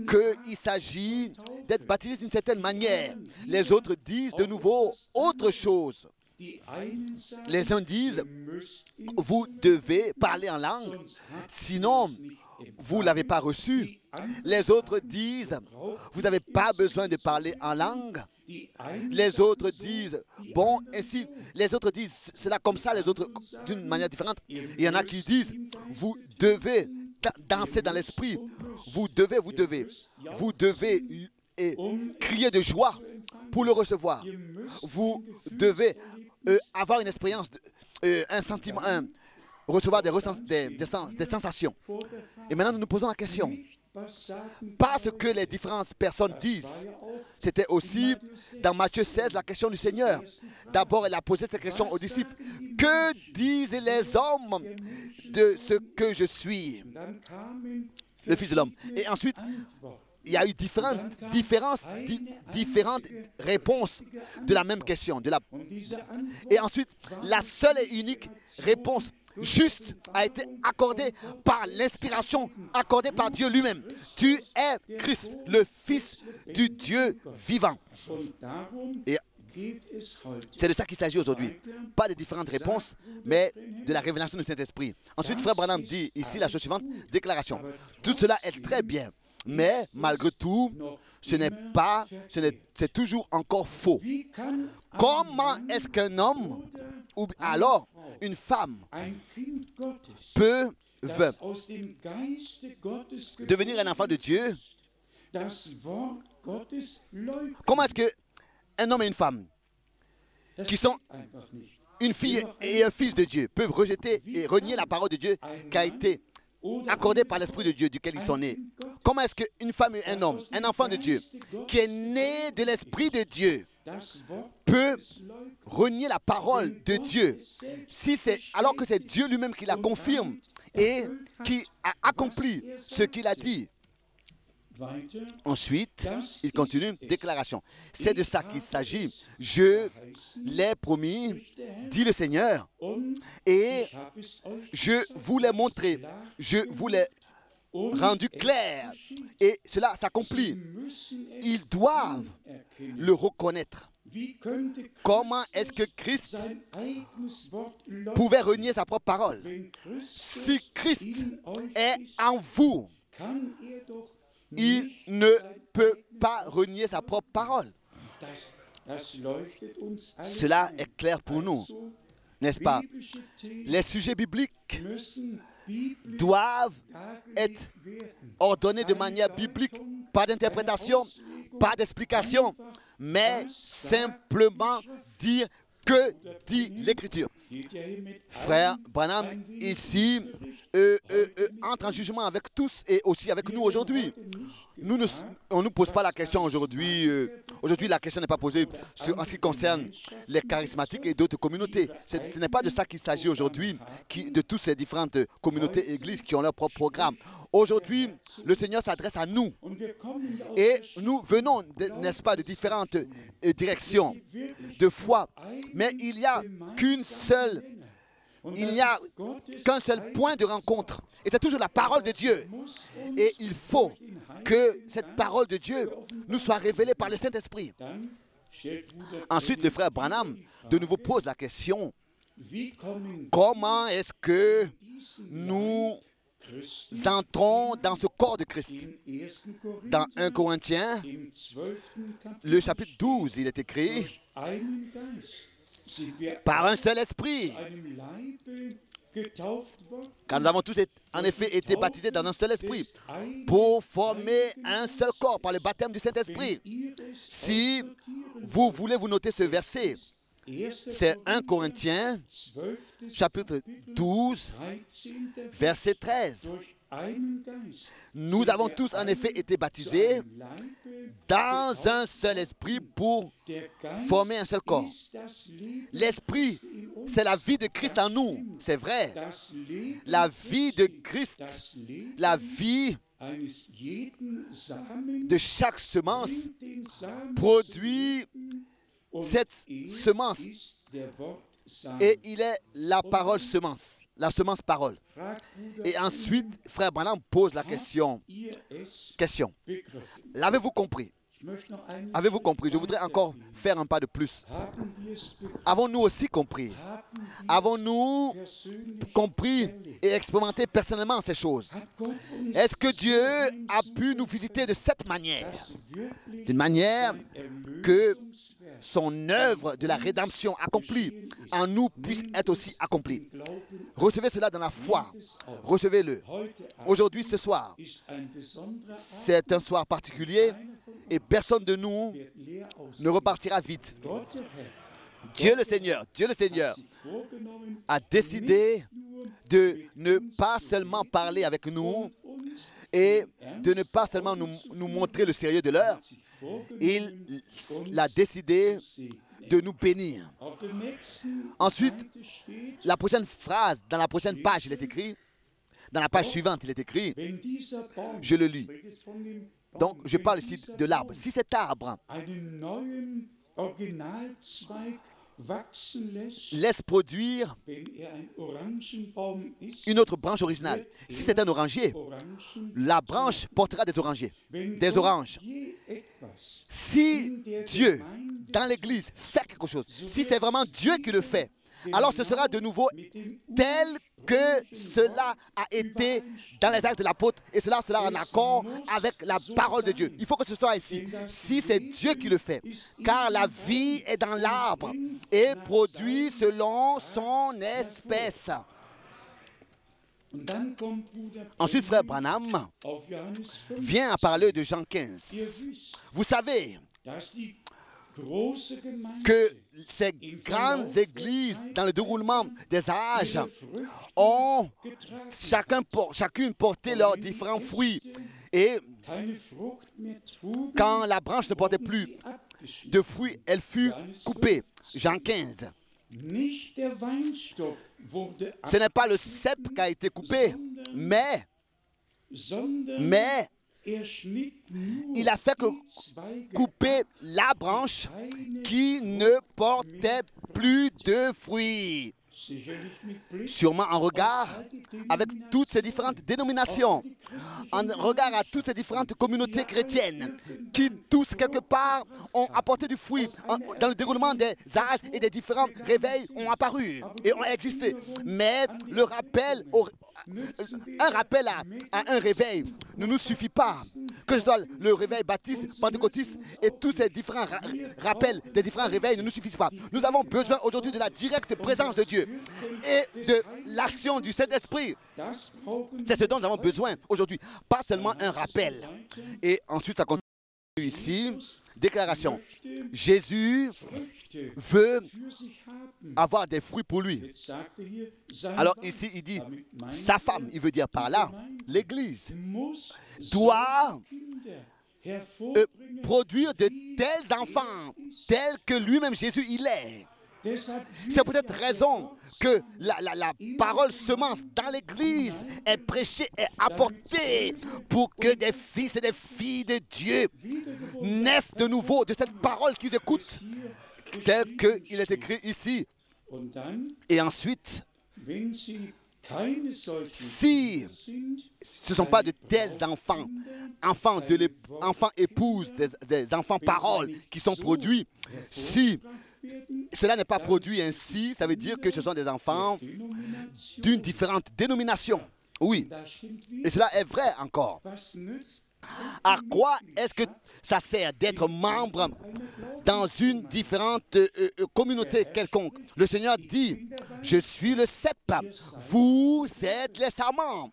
qu'il s'agit d'être baptisé d'une certaine manière. Les autres disent de nouveau autre chose. Les uns disent, vous devez parler en langue, sinon vous ne l'avez pas reçu. Les autres disent, vous n'avez pas besoin de parler en langue. Les autres disent, bon, ainsi, les autres disent cela comme ça, les autres d'une manière différente. Il y en a qui disent, vous devez danser dans l'esprit. Vous devez crier de joie pour le recevoir. Vous devez avoir une expérience, un sentiment, recevoir des sensations. Et maintenant, nous nous posons la question. Parce que les différentes personnes disent, c'était aussi dans Matthieu 16 la question du Seigneur. D'abord, elle a posé cette question aux disciples. Que disent les hommes de ce que je suis, le Fils de l'homme? Et ensuite, il y a eu différentes réponses de la même question. Et ensuite, la seule et unique réponse juste a été accordée par l'inspiration, accordée par Dieu lui-même. Tu es Christ, le Fils du Dieu vivant. Et c'est de ça qu'il s'agit aujourd'hui. Pas de différentes réponses, mais de la révélation du Saint-Esprit. Ensuite, Frère Branham dit ici la chose suivante, déclaration. Tout cela est très bien. Mais malgré tout, c'est toujours encore faux. Comment est-ce qu'un homme, ou alors une femme, peut devenir un enfant de Dieu? Comment est-ce qu'un homme et une femme, qui sont une fille et un fils de Dieu, peuvent rejeter et renier la parole de Dieu qui a été accordé par l'Esprit de Dieu duquel ils sont nés? Comment est-ce qu'une femme et un homme, un enfant de Dieu, qui est né de l'Esprit de Dieu, peut renier la parole de Dieu alors que c'est Dieu lui-même qui la confirme et qui a accompli ce qu'il a dit? Ensuite, il continue, déclaration. C'est de ça qu'il s'agit. Je l'ai promis, dit le Seigneur, et je vous l'ai montré, je vous l'ai rendu clair, et cela s'accomplit. Ils doivent le reconnaître. Comment est-ce que Christ pouvait renier sa propre parole? Si Christ est en vous, il ne peut pas renier sa propre parole. Cela est clair pour nous, n'est-ce pas? Les sujets bibliques doivent être ordonnés de manière biblique, pas d'interprétation, pas d'explication, mais simplement dire que dit l'Écriture. Frère Branham, ici, entre en jugement avec tous et aussi avec nous aujourd'hui. On ne nous pose pas la question aujourd'hui. Aujourd'hui, la question n'est pas posée en ce qui concerne les charismatiques et d'autres communautés. Ce n'est pas de ça qu'il s'agit aujourd'hui, de toutes ces différentes communautés et églises qui ont leur propre programme. Aujourd'hui, le Seigneur s'adresse à nous. Et nous venons, n'est-ce pas, de différentes directions de foi. Mais il n'y a qu'un seul point de rencontre. Et c'est toujours la parole de Dieu. Et il faut que cette parole de Dieu nous soit révélée par le Saint-Esprit. Ensuite, le frère Branham de nouveau pose la question, comment est-ce que nous entrons dans ce corps de Christ? Dans 1 Corinthiens, le chapitre 12, il est écrit, par un seul esprit. Car nous avons tous en effet été baptisés dans un seul esprit pour former un seul corps par le baptême du Saint-Esprit. Si vous voulez vous noter ce verset, c'est 1 Corinthiens chapitre 12, verset 13. Nous avons tous en effet été baptisés dans un seul esprit pour former un seul corps. L'esprit, c'est la vie de Christ en nous, c'est vrai. La vie de Christ, la vie de chaque semence produit cette semence et il est la parole semence, la semence parole. Et ensuite, frère Branham pose la question. L'avez-vous compris? Avez-vous compris? Je voudrais encore faire un pas de plus. Avons-nous aussi compris? Avons-nous compris et expérimenté personnellement ces choses? Est-ce que Dieu a pu nous visiter de cette manière? D'une manière que son œuvre de la rédemption accomplie en nous puisse être aussi accomplie. Recevez cela dans la foi. Recevez-le. Aujourd'hui, ce soir, c'est un soir particulier et personne de nous ne repartira vite. Dieu le Seigneur a décidé de ne pas seulement parler avec nous et de ne pas seulement nous montrer le sérieux de l'heure. Il a décidé de nous bénir. Ensuite, la prochaine phrase, dans la prochaine page, il est écrit, dans la page suivante, il est écrit, je le lis. Donc, je parle ici de l'arbre. Si cet arbre laisse produire une autre branche originale, si c'est un oranger, la branche portera des orangers, des oranges. Si Dieu, dans l'Église, fait quelque chose, si c'est vraiment Dieu qui le fait, alors ce sera de nouveau tel que cela a été dans les actes de l'apôtre et cela sera en accord avec la parole de Dieu. Il faut que ce soit ici. Si c'est Dieu qui le fait, car la vie est dans l'arbre et produit selon son espèce. Ensuite, frère Branham vient à parler de Jean 15. Vous savez que ces grandes églises, dans le déroulement des âges, ont chacune porté leurs différents fruits. Et quand la branche ne portait plus de fruits, elle fut coupée. Jean 15. Ce n'est pas le cep qui a été coupé, mais il a fait que couper la branche qui ne portait plus de fruits. Sûrement en regard avec toutes ces différentes dénominations, en regard à toutes ces différentes communautés chrétiennes qui tous quelque part ont apporté du fruit dans le déroulement des âges et des différents réveils ont apparu et ont existé. Mais le rappel, un rappel à un réveil ne nous suffit pas. Que ce soit le réveil baptiste, pentecôtiste et tous ces différents rappels des différents réveils ne nous suffisent pas. Nous avons besoin aujourd'hui de la directe présence de Dieu et de l'action du Saint-Esprit. C'est ce dont nous avons besoin aujourd'hui. Pas seulement un rappel. Et ensuite, ça continue ici. Déclaration. Jésus veut avoir des fruits pour lui. Alors ici, il dit, sa femme, il veut dire par là, l'Église doit produire de tels enfants, tels que lui-même Jésus il est. C'est pour cette raison que la parole semence dans l'Église est prêchée et apportée pour que des fils et des filles de Dieu naissent de nouveau de cette parole qu'ils écoutent, tel qu'il est écrit ici. Et ensuite, si ce ne sont pas de tels enfants, enfants épouses, des enfants paroles qui sont produits, si cela n'est pas produit ainsi, ça veut dire que ce sont des enfants d'une différente dénomination. Oui, et cela est vrai encore. À quoi est-ce que ça sert d'être membre dans une différente communauté quelconque? Le Seigneur dit, je suis le cep, vous êtes les sarments.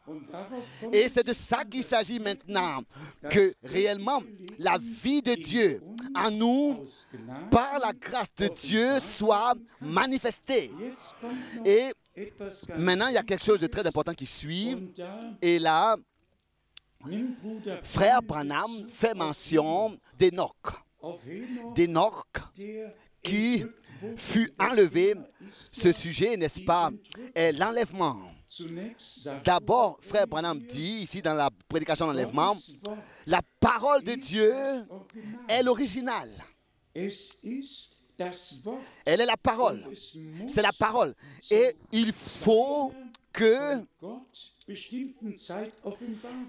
Et c'est de ça qu'il s'agit maintenant, que réellement la vie de Dieu en nous, par la grâce de Dieu, soit manifestée. Et maintenant, il y a quelque chose de très important qui suit. Et là, frère Branham fait mention d'Enoch. D'Enoch qui fut enlevé. Ce sujet, n'est-ce pas, est l'enlèvement. D'abord, frère Branham dit, ici dans la prédication d'enlèvement, la parole de Dieu est l'original. Elle est la parole. C'est la parole. Et il faut que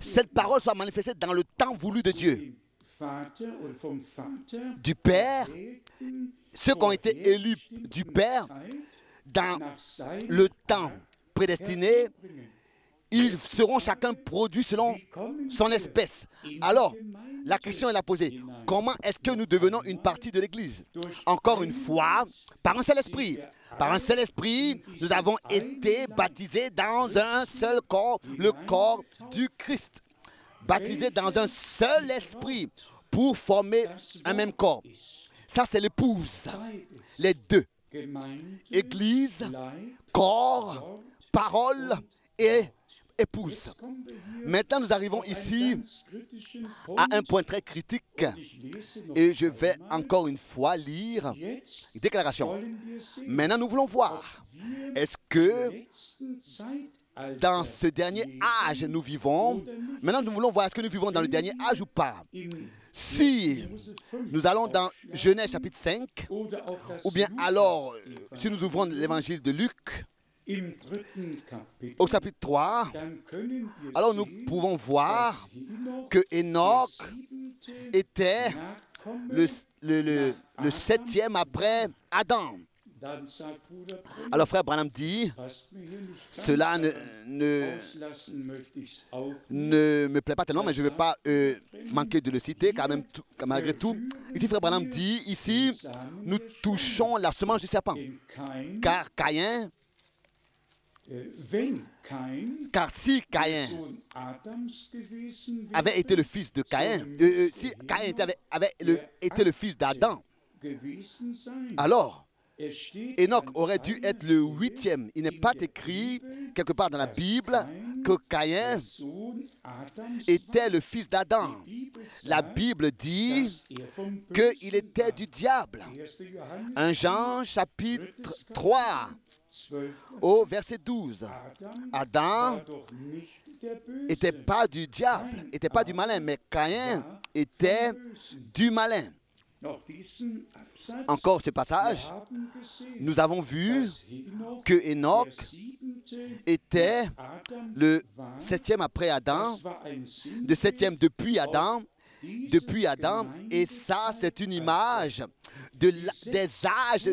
cette parole soit manifestée dans le temps voulu de Dieu. Du Père, ceux qui ont été élus du Père, dans le temps prédestiné, ils seront chacun produits selon son espèce. Alors, la question est la posée. Comment est-ce que nous devenons une partie de l'Église? Encore une fois, par un seul esprit. Par un seul esprit, nous avons été baptisés dans un seul corps, le corps du Christ. Baptisés dans un seul esprit pour former un même corps. Ça, c'est l'épouse. Les deux. Église, corps, parole et épouse. Maintenant, nous arrivons ici à un point très critique et je vais encore une fois lire une déclaration. Maintenant, nous voulons voir, est-ce que dans ce dernier âge nous vivons, maintenant nous voulons voir est-ce que nous vivons dans le dernier âge ou pas. Si nous allons dans Genèse chapitre 5, ou bien alors, si nous ouvrons l'évangile de Luc, au chapitre 3, alors nous pouvons voir que Enoch était le septième après Adam. Alors frère Branham dit, cela ne me plaît pas tellement, mais je ne vais pas manquer de le citer, car même malgré tout. Ici frère Branham dit, ici, nous touchons la semence du serpent, car Caïn, car si Caïn avait été le fils de Caïn, si Caïn avait été le fils d'Adam, alors Enoch aurait dû être le huitième. Il n'est pas écrit quelque part dans la Bible que Caïn était le fils d'Adam. La Bible dit qu'il était du diable. 1 Jean chapitre 3 au verset 12. Adam n'était pas du diable, n'était pas du malin, mais Caïn était du malin. Encore ce passage, nous avons vu que Enoch était le septième après Adam, le septième depuis Adam, et ça c'est une image des âges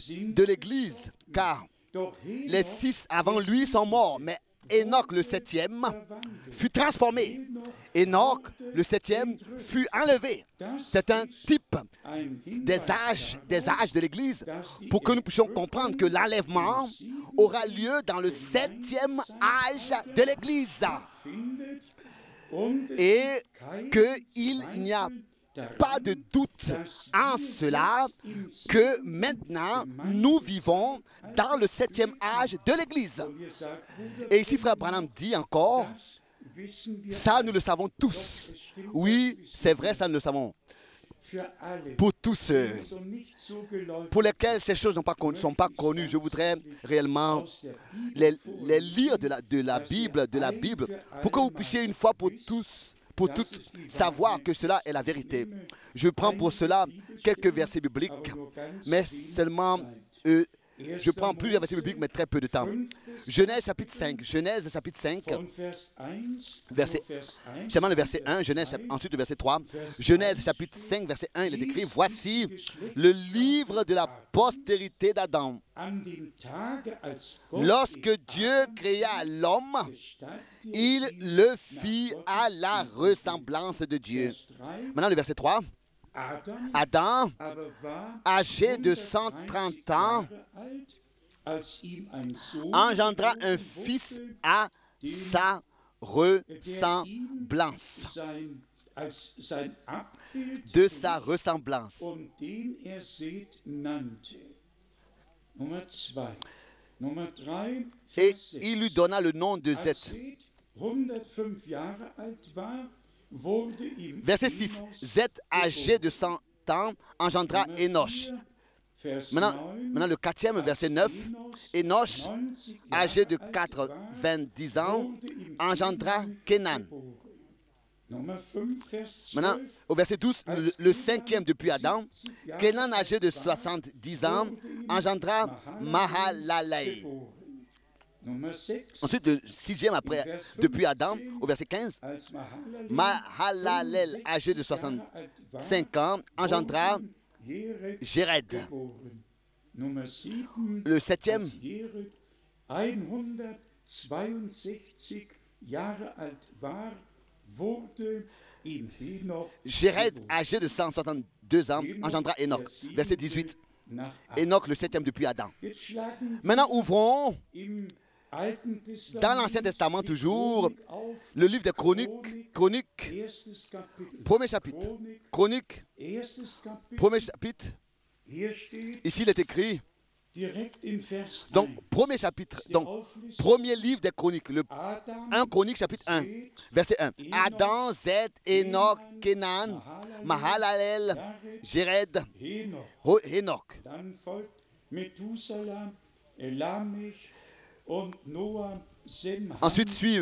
de l'Église, car les 6 avant lui sont morts, mais Enoch le septième fut transformé. Enoch le septième fut enlevé. C'est un type des âges de l'Église pour que nous puissions comprendre que l'enlèvement aura lieu dans le septième âge de l'Église et qu'il n'y a pas de doute en cela que maintenant nous vivons dans le septième âge de l'Église. Et ici, frère Branham dit encore, ça nous le savons tous. Oui, c'est vrai, ça nous le savons. Pour tous ceux pour lesquels ces choses ne sont pas connues, je voudrais réellement les lire de la Bible, pour que vous puissiez une fois pour toutes savoir que cela est la vérité. Je prends pour cela quelques versets bibliques, mais seulement, je prends plusieurs versets bibliques, mais très peu de temps. Genèse chapitre 5, seulement le verset 1, ensuite le verset 3. Genèse chapitre 5, verset 1, il est écrit, « Voici le livre de la postérité d'Adam. Lorsque Dieu créa l'homme, il le fit à la ressemblance de Dieu. » Maintenant le verset 3. Adam, âgé de 130 ans, engendra un fils à sa ressemblance. De sa ressemblance. Et il lui donna le nom de Zeth. Verset 6. Zeth, âgé de 100 ans, engendra Enoch. Maintenant le 4e, verset 9. Enoch, âgé de 90 ans, engendra Kenan. Maintenant, au verset 12, le cinquième depuis Adam, Kénan, âgé de 70 ans, engendra Mahalalel. Ensuite, le sixième après, depuis Adam, au verset 15, Mahalalel, âgé de 65 ans, engendra Jéred. Le septième, Jéred, âgé de 162 ans, engendra Enoch. Verset 18. Enoch, le septième depuis Adam. Maintenant, ouvrons dans l'Ancien Testament toujours le livre des Chroniques, premier chapitre. Chroniques, premier chapitre. Ici, il est écrit. Donc, premier chapitre, donc, premier livre des Chroniques, le 1 Chronique, chapitre 1, verset 1. Adam, Zed, Enoch, Kénan, Mahalalel, Jéred, Enoch. Ensuite suit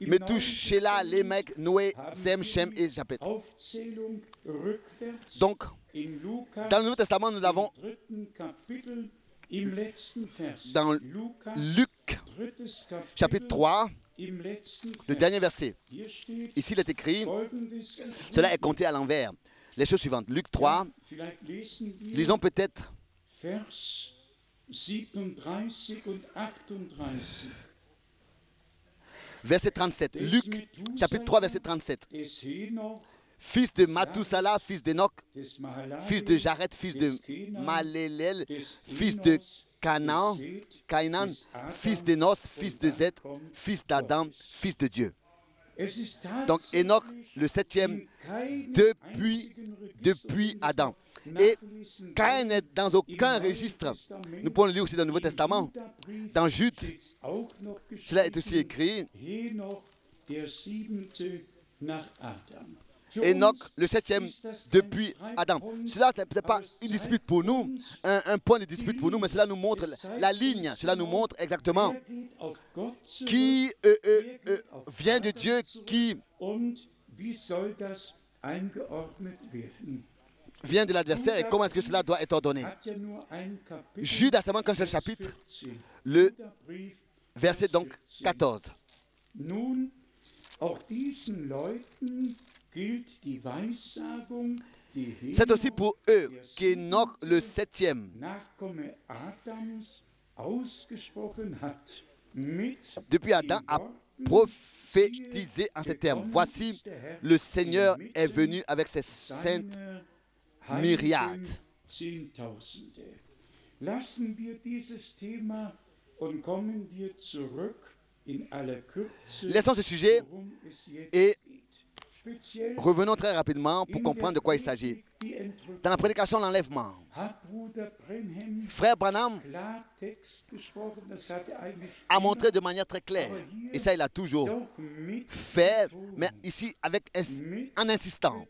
Methushélah, Lémec, Noé, Sem, Shem et Japhet. Donc, dans le Nouveau Testament, nous l'avons dans Luc, chapitre 3, le dernier verset. Ici, il est écrit, cela est compté à l'envers. Les choses suivantes. Luc 3, lisons peut-être verset 37. Luc, chapitre 3, verset 37. Fils de Mathusala, fils d'Enoch, fils de Jared, fils de Malélel, fils de Cainan, fils d'Enos, fils de Zet, fils d'Adam, fils de Dieu. Donc Enoch, le septième, depuis Adam. Et Caïn n'est dans aucun registre. Nous pouvons le lire aussi dans le Nouveau Testament. Dans Jude, cela est aussi écrit. Enoch, le septième depuis Adam. Cela n'est peut-être pas une dispute pour nous, un point de dispute pour nous, mais cela nous montre la ligne, cela nous montre exactement qui vient de Dieu, qui vient de l'adversaire et comment est-ce que cela doit être ordonné. Jude a seulement qu'un seul chapitre, le verset donc 14. C'est aussi pour eux qu'Enoch le septième, depuis Adam, a prophétisé en ces termes. Voici, le Seigneur est venu avec ses saintes myriades. Laissons ce sujet et revenons très rapidement pour comprendre de quoi il s'agit. Dans la prédication de l'enlèvement, Frère Branham a montré de manière très claire, et ça il a toujours fait, mais ici en insistant.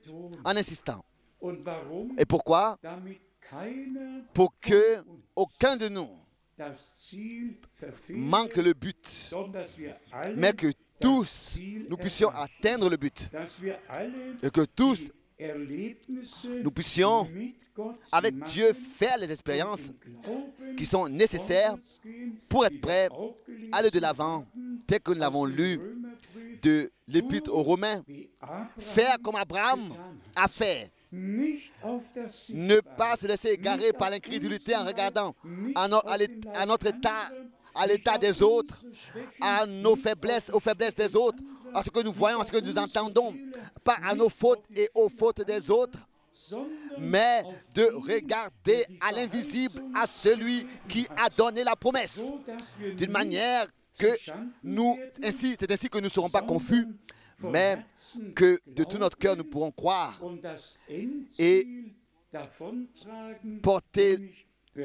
Et pourquoi? Pour que aucun de nous manque le but, mais que tous nous puissions atteindre le but, et que tous nous puissions avec Dieu faire les expériences qui sont nécessaires pour être prêts à aller de l'avant, tel que nous l'avons lu de l'Épître aux Romains. Faire comme Abraham a fait. Ne pas se laisser égarer par l'incrédulité en regardant à notre état, à l'état des autres, à nos faiblesses, aux faiblesses des autres, à ce que nous voyons, à ce que nous entendons, pas à nos fautes et aux fautes des autres, mais de regarder à l'invisible, à celui qui a donné la promesse, d'une manière que c'est ainsi que nous ne serons pas confus, mais que de tout notre cœur nous pourrons croire et porter,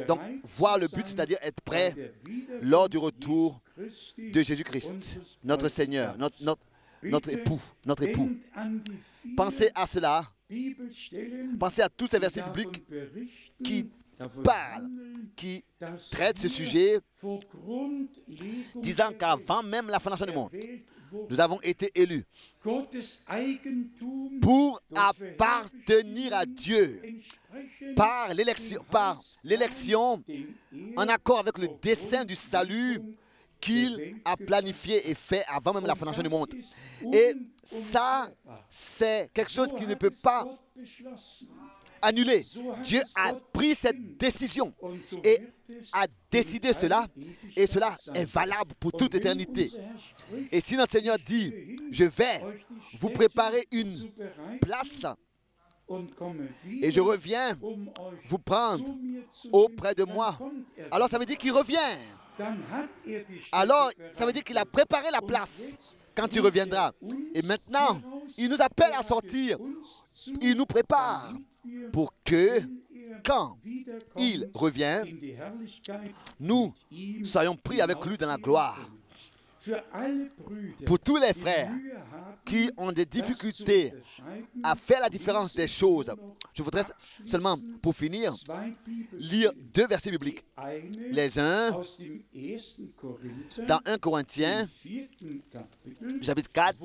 donc voir le but, c'est-à-dire être prêt lors du retour de Jésus-Christ, notre Seigneur, notre époux. Pensez à cela, pensez à tous ces versets bibliques qui parlent, qui traitent ce sujet, disant qu'avant même la fondation du monde, Nous avons été élus pour appartenir à Dieu par l'élection en accord avec le dessein du salut qu'il a planifié et fait avant même la fondation du monde. Et ça, c'est quelque chose qui ne peut pas annuler. Dieu a pris cette décision et a décidé cela, et cela est valable pour toute éternité. Et si notre Seigneur dit, je vais vous préparer une place et je reviens vous prendre auprès de moi, alors ça veut dire qu'il revient. Alors ça veut dire qu'il a préparé la place quand il reviendra. Et maintenant, il nous appelle à sortir. Il nous prépare pour que, quand il revient, nous soyons pris avec lui dans la gloire. Pour tous les frères qui ont des difficultés à faire la différence des choses, je voudrais seulement, pour finir, lire 2 versets bibliques. Les uns, dans 1 Corinthiens, chapitre 4,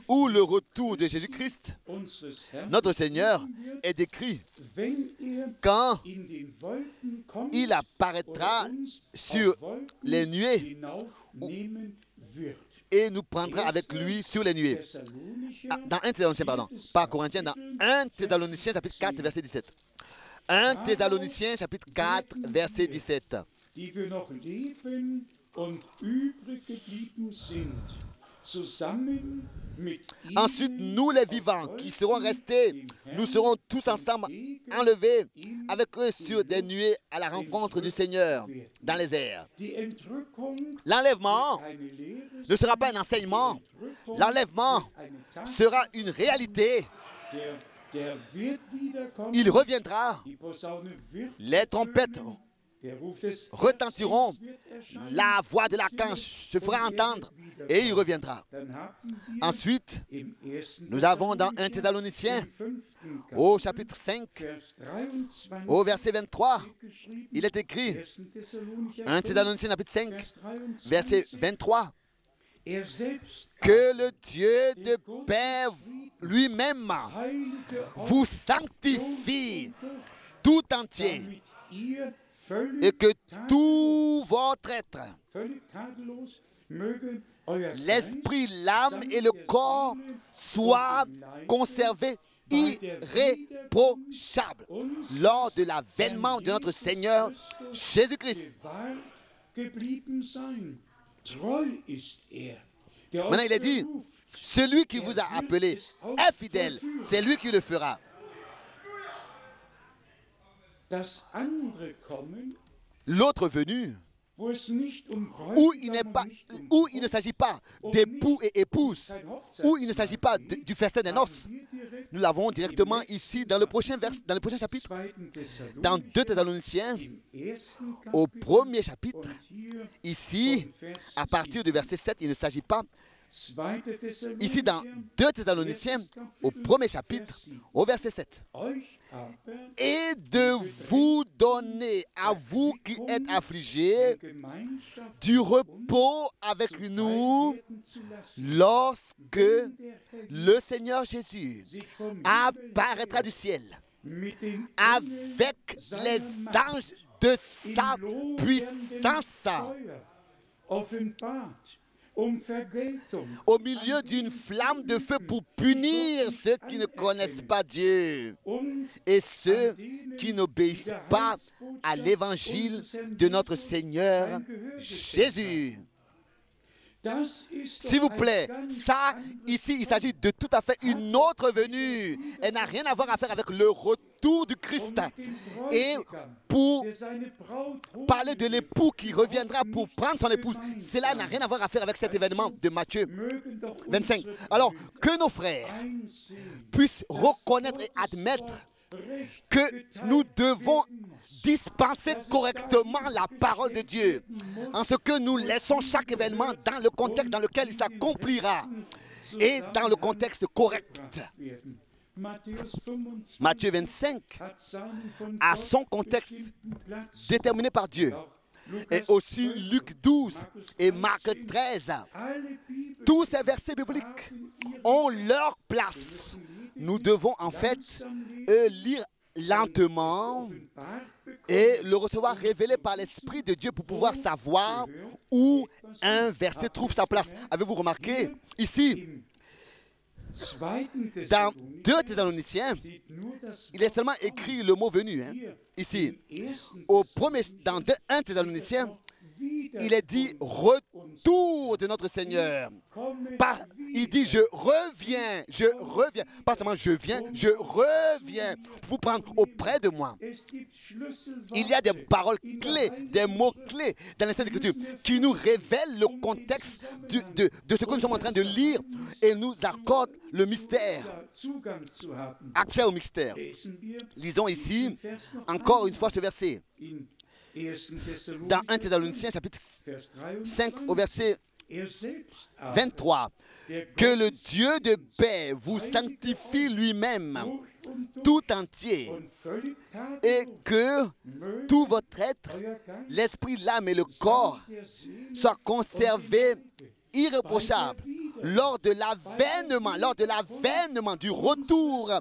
où le retour de Jésus-Christ, notre Seigneur, est décrit quand il apparaîtra sur les nuées et nous prendra avec lui sur les nuées. Dans 1 Thessaloniciens, pardon, pas Corinthiens, dans 1 Thessaloniciens, chapitre 4, verset 17. 1 Thessaloniciens, chapitre 4, verset 17. Ensuite, nous les vivants qui serons restés, nous serons tous ensemble enlevés avec eux sur des nuées à la rencontre du Seigneur dans les airs. L'enlèvement ne sera pas un enseignement. L'enlèvement sera une réalité. Il reviendra. Les trompettes retentiront, la voix de l'archange se fera entendre et il reviendra. Ensuite, nous avons dans 1 Thessaloniciens, au chapitre 5, au verset 23, il est écrit, 1 Thessaloniciens chapitre 5, verset 23, que le Dieu de paix lui-même vous sanctifie tout entier, et que tout votre être, l'esprit, l'âme et le corps soient conservés irréprochables lors de l'avènement de notre Seigneur Jésus-Christ. Maintenant, il est dit, celui qui vous a appelé est fidèle, c'est lui qui le fera. L'autre venu, où il ne s'agit pas d'époux et épouses, où il ne s'agit pas du festin des noces. Nous l'avons directement ici dans le prochain chapitre, dans 2 Thessaloniciens, au premier chapitre. Ici, à partir du verset 7, il ne s'agit pas. Ici, dans 2 Thessaloniciens, au premier chapitre, au verset 7. Et de vous donner, à vous qui êtes affligés, du repos avec nous lorsque le Seigneur Jésus apparaîtra du ciel avec les anges de sa puissance, au milieu d'une flamme de feu pour punir ceux qui ne connaissent pas Dieu et ceux qui n'obéissent pas à l'évangile de notre Seigneur Jésus. S'il vous plaît, ça, ici, il s'agit de tout à fait une autre venue. Elle n'a rien à voir à faire avec le retour du Christ. Et pour parler de l'époux qui reviendra pour prendre son épouse, cela n'a rien à voir à faire avec cet événement de Matthieu 25. Alors, que nos frères puissent reconnaître et admettre que nous devons dispenser correctement la parole de Dieu, en ce que nous laissons chaque événement dans le contexte dans lequel il s'accomplira et dans le contexte correct. Matthieu 25 a son contexte déterminé par Dieu, et aussi Luc 12 et Marc 13. Tous ces versets bibliques ont leur place. Nous devons en fait lire lentement et le recevoir révélé par l'Esprit de Dieu pour pouvoir savoir où un verset trouve sa place. Avez-vous remarqué ici, dans 2 Thessaloniciens, il est seulement écrit le mot venu. Ici, dans 1 Thessaloniciens, il est dit retour de notre Seigneur. Il dit je reviens. Pas seulement je reviens pour vous prendre auprès de moi. Il y a des paroles clés, des mots clés dans les Saintes Écritures qui nous révèlent le contexte de ce que nous sommes en train de lire et nous accordent le mystère, accès au mystère. Lisons ici encore une fois ce verset. Dans 1 Thessaloniciens chapitre 5 au verset 23, que le Dieu de paix vous sanctifie lui-même tout entier et que tout votre être, l'esprit, l'âme et le corps soient conservés irréprochables lors de l'avènement du retour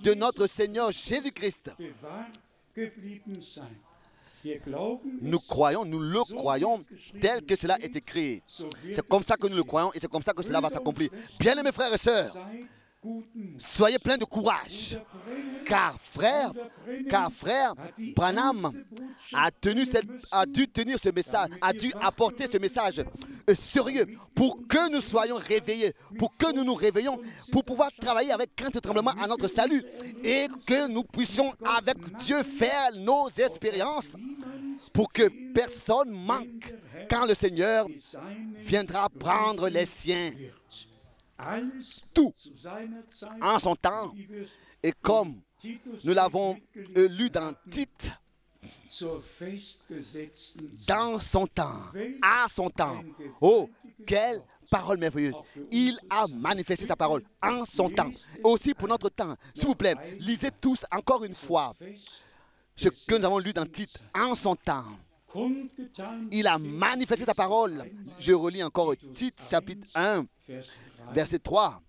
de notre Seigneur Jésus-Christ. Nous le croyons tel que cela est écrit. C'est comme ça que nous le croyons et c'est comme ça que cela va s'accomplir. Bien-aimés frères et sœurs, soyez pleins de courage, car frère Branham a dû tenir ce message, a dû apporter ce message sérieux pour que nous soyons réveillés, pour que nous nous réveillons, pour pouvoir travailler avec crainte et tremblement à notre salut et que nous puissions avec Dieu faire nos expériences pour que personne manque quand le Seigneur viendra prendre les siens. Tout en son temps, et comme nous l'avons lu dans Tite, dans son temps, à son temps. Oh, quelle parole merveilleuse. Il a manifesté sa parole en son temps. Aussi pour notre temps. S'il vous plaît, lisez tous encore une fois ce que nous avons lu dans Tite en son temps. Il a manifesté sa parole. Je relis encore Tite chapitre 1, verset 3.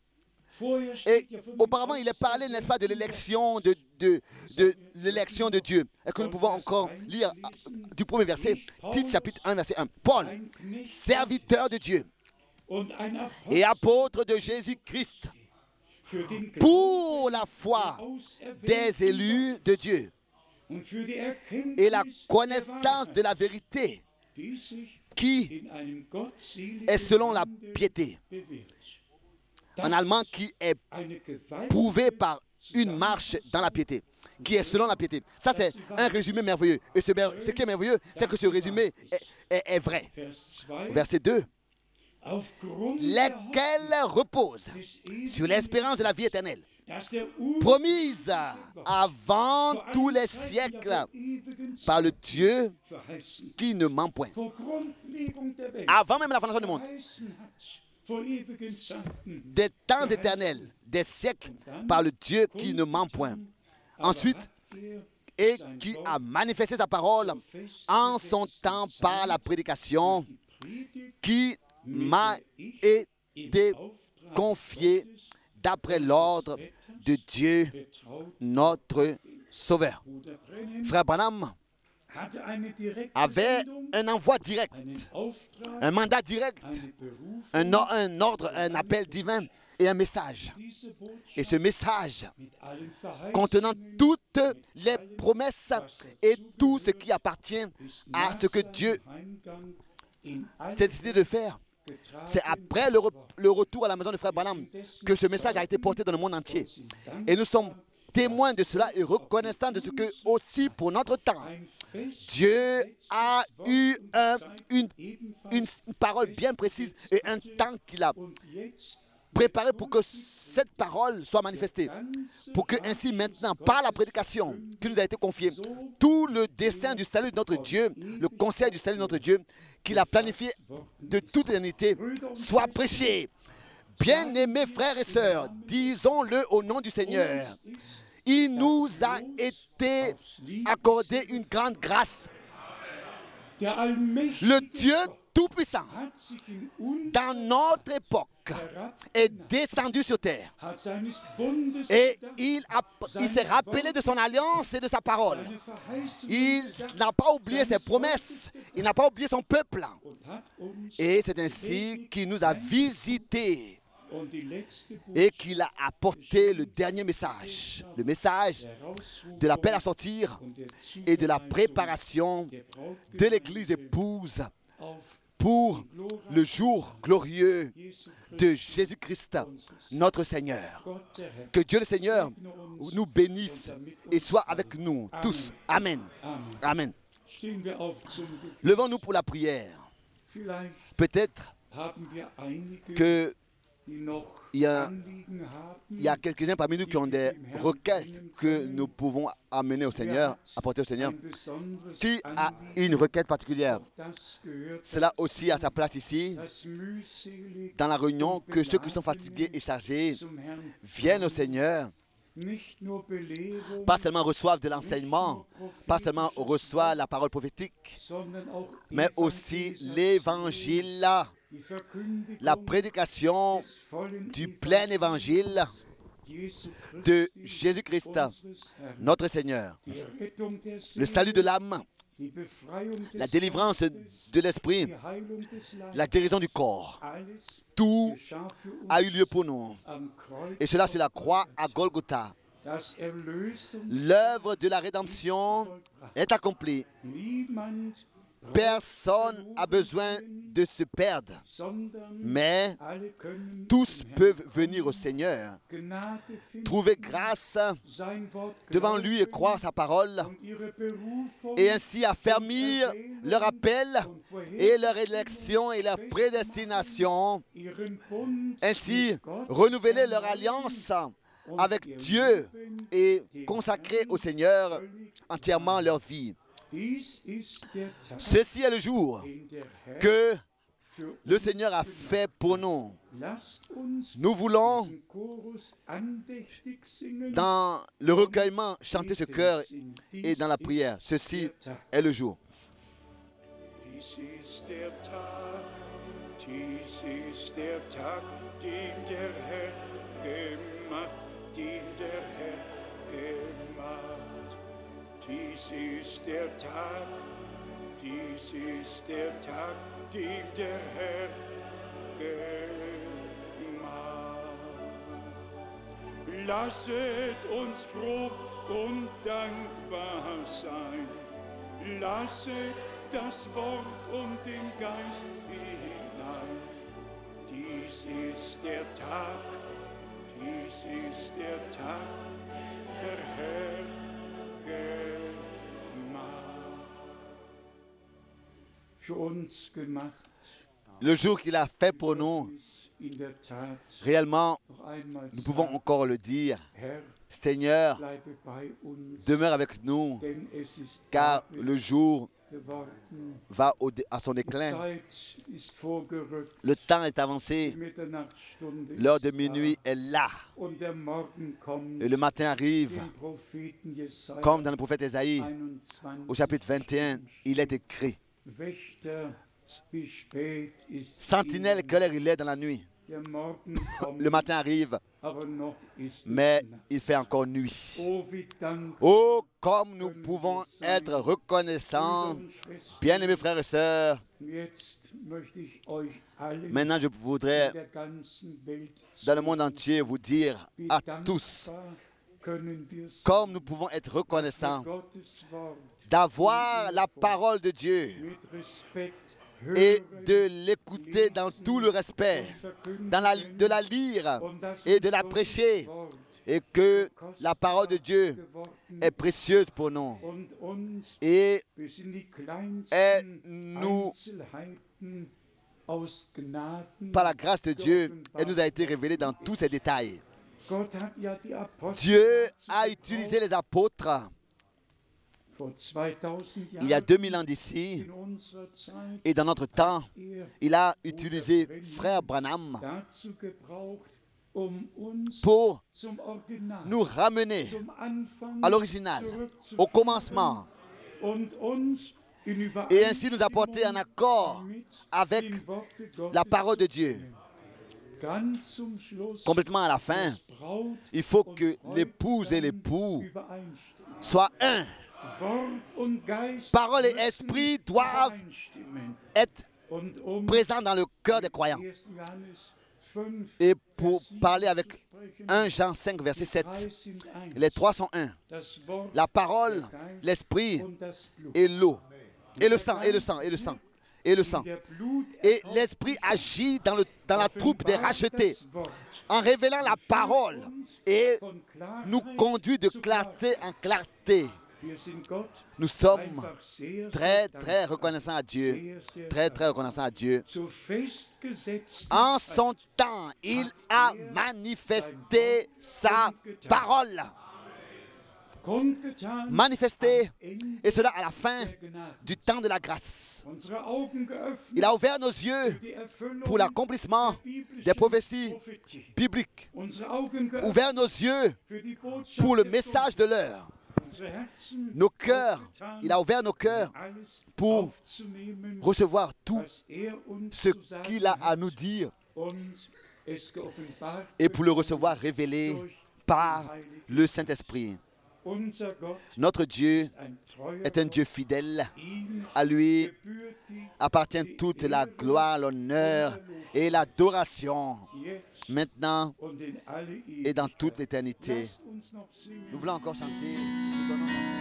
Et auparavant, il est parlé, n'est-ce pas, de l'élection de l'élection de Dieu. Et que nous pouvons encore lire du premier verset, Tite chapitre 1, verset 1. Paul, serviteur de Dieu et apôtre de Jésus-Christ, pour la foi des élus de Dieu et la connaissance de la vérité qui est selon la piété. En allemand, qui est prouvé par une marche dans la piété, qui est selon la piété. Ça, c'est un résumé merveilleux. Et ce qui est merveilleux, c'est que ce résumé est vrai. Verset 2. Lesquels reposent sur l'espérance de la vie éternelle, promise avant tous les siècles par le Dieu qui ne ment point. Avant même la fondation du monde. Des temps éternels, des siècles, par le Dieu qui ne ment point. Ensuite, et qui a manifesté sa parole en son temps par la prédication qui m'a été confiée d'après l'ordre de Dieu, notre Sauveur. Frère Branham avait un envoi direct, un mandat direct, un ordre, un appel divin et un message. Et ce message, contenant toutes les promesses et tout ce qui appartient à ce que Dieu s'est décidé de faire, c'est après le retour à la maison de Frère Branham que ce message a été porté dans le monde entier. Et nous sommes témoins de cela et reconnaissants de ce que aussi pour notre temps, Dieu a eu une parole bien précise et un temps qu'il a préparé pour que cette parole soit manifestée. Pour que ainsi maintenant, par la prédication qui nous a été confiée, tout le dessein du salut de notre Dieu, le conseil du salut de notre Dieu, qu'il a planifié de toute éternité, soit prêché. Bien-aimés frères et sœurs, disons-le au nom du Seigneur. Il nous a été accordé une grande grâce Le Dieu Tout-Puissant, dans notre époque, est descendu sur terre. Et il s'est rappelé de son alliance et de sa parole. Il n'a pas oublié ses promesses. Il n'a pas oublié son peuple. Et c'est ainsi qu'il nous a visités et qu'il a apporté le dernier message, le message de l'appel à sortir et de la préparation de l'Église épouse pour le jour glorieux de Jésus-Christ, notre Seigneur. Que Dieu le Seigneur nous bénisse et soit avec nous tous. Amen. Amen. Levons-nous pour la prière. Peut-être que il y a quelques-uns parmi nous qui ont des requêtes que nous pouvons amener au Seigneur, apporter au Seigneur. Qui a une requête particulière? Cela aussi à sa place ici, dans la réunion, que ceux qui sont fatigués et chargés viennent au Seigneur. Pas seulement reçoivent de l'enseignement, pas seulement reçoivent la parole prophétique, mais aussi l'évangile, la prédication du plein évangile de Jésus-Christ, notre Seigneur, le salut de l'âme, la délivrance de l'esprit, la guérison du corps. Tout a eu lieu pour nous. Et cela sur la croix à Golgotha. L'œuvre de la rédemption est accomplie. Personne n'a besoin de se perdre, mais tous peuvent venir au Seigneur, trouver grâce devant lui et croire sa parole, et ainsi affermir leur appel et leur élection et leur prédestination, ainsi renouveler leur alliance avec Dieu et consacrer au Seigneur entièrement leur vie. Ceci est le jour que le Seigneur a fait pour nous. Nous voulons, dans le recueillement, chanter ce chœur et dans la prière. Ceci est le jour. Dies ist der Tag, den der Herr gemacht. Lasset uns froh und dankbar sein. Lasset das Wort und den Geist hinein. Dies ist der Tag, der Herr le jour qu'il a fait pour nous, réellement, nous pouvons encore le dire. Seigneur, demeure avec nous, car le jour va à son déclin. Le temps est avancé. L'heure de minuit est là. Et le matin arrive, comme dans le prophète Ésaïe, au chapitre 21, il est écrit: Sentinelle, quelle heure il est dans la nuit? Le matin arrive, mais il fait encore nuit. Oh, comme nous pouvons être reconnaissants, bien-aimés frères et sœurs. Maintenant, je voudrais, dans le monde entier, vous dire à tous, comme nous pouvons être reconnaissants d'avoir la parole de Dieu et de l'écouter dans tout le respect, de la lire et de la prêcher, et que la parole de Dieu est précieuse pour nous. Et nous, par la grâce de Dieu, elle nous a été révélée dans tous ses détails. Dieu a utilisé les apôtres il y a 2000 ans d'ici, et dans notre temps, il a utilisé Frère Branham pour nous ramener à l'original, au commencement, et ainsi nous apporter en accord avec la parole de Dieu. Complètement à la fin, il faut que l'épouse et l'époux soient un. Parole et esprit doivent être présents dans le cœur des croyants. Et pour parler avec 1 Jean 5, verset 7, les trois sont un. La parole, l'esprit et l'eau. Et le sang, et le sang, et le sang. Et le sang. Et l'esprit agit dans la troupe des rachetés en révélant la parole et nous conduit de clarté en clarté. Nous sommes très, très reconnaissants à Dieu. Très, très reconnaissants à Dieu. En son temps, il a manifesté sa parole. Manifesté, et cela à la fin du temps de la grâce. Il a ouvert nos yeux pour l'accomplissement des prophéties bibliques. Ouvert nos yeux pour le message de l'heure. Nos cœurs, il a ouvert nos cœurs pour recevoir tout ce qu'il a à nous dire et pour le recevoir révélé par le Saint-Esprit. Notre Dieu est un Dieu fidèle. À lui appartient toute la gloire, l'honneur et l'adoration, maintenant et dans toute l'éternité. Nous voulons encore chanter. Nous donnons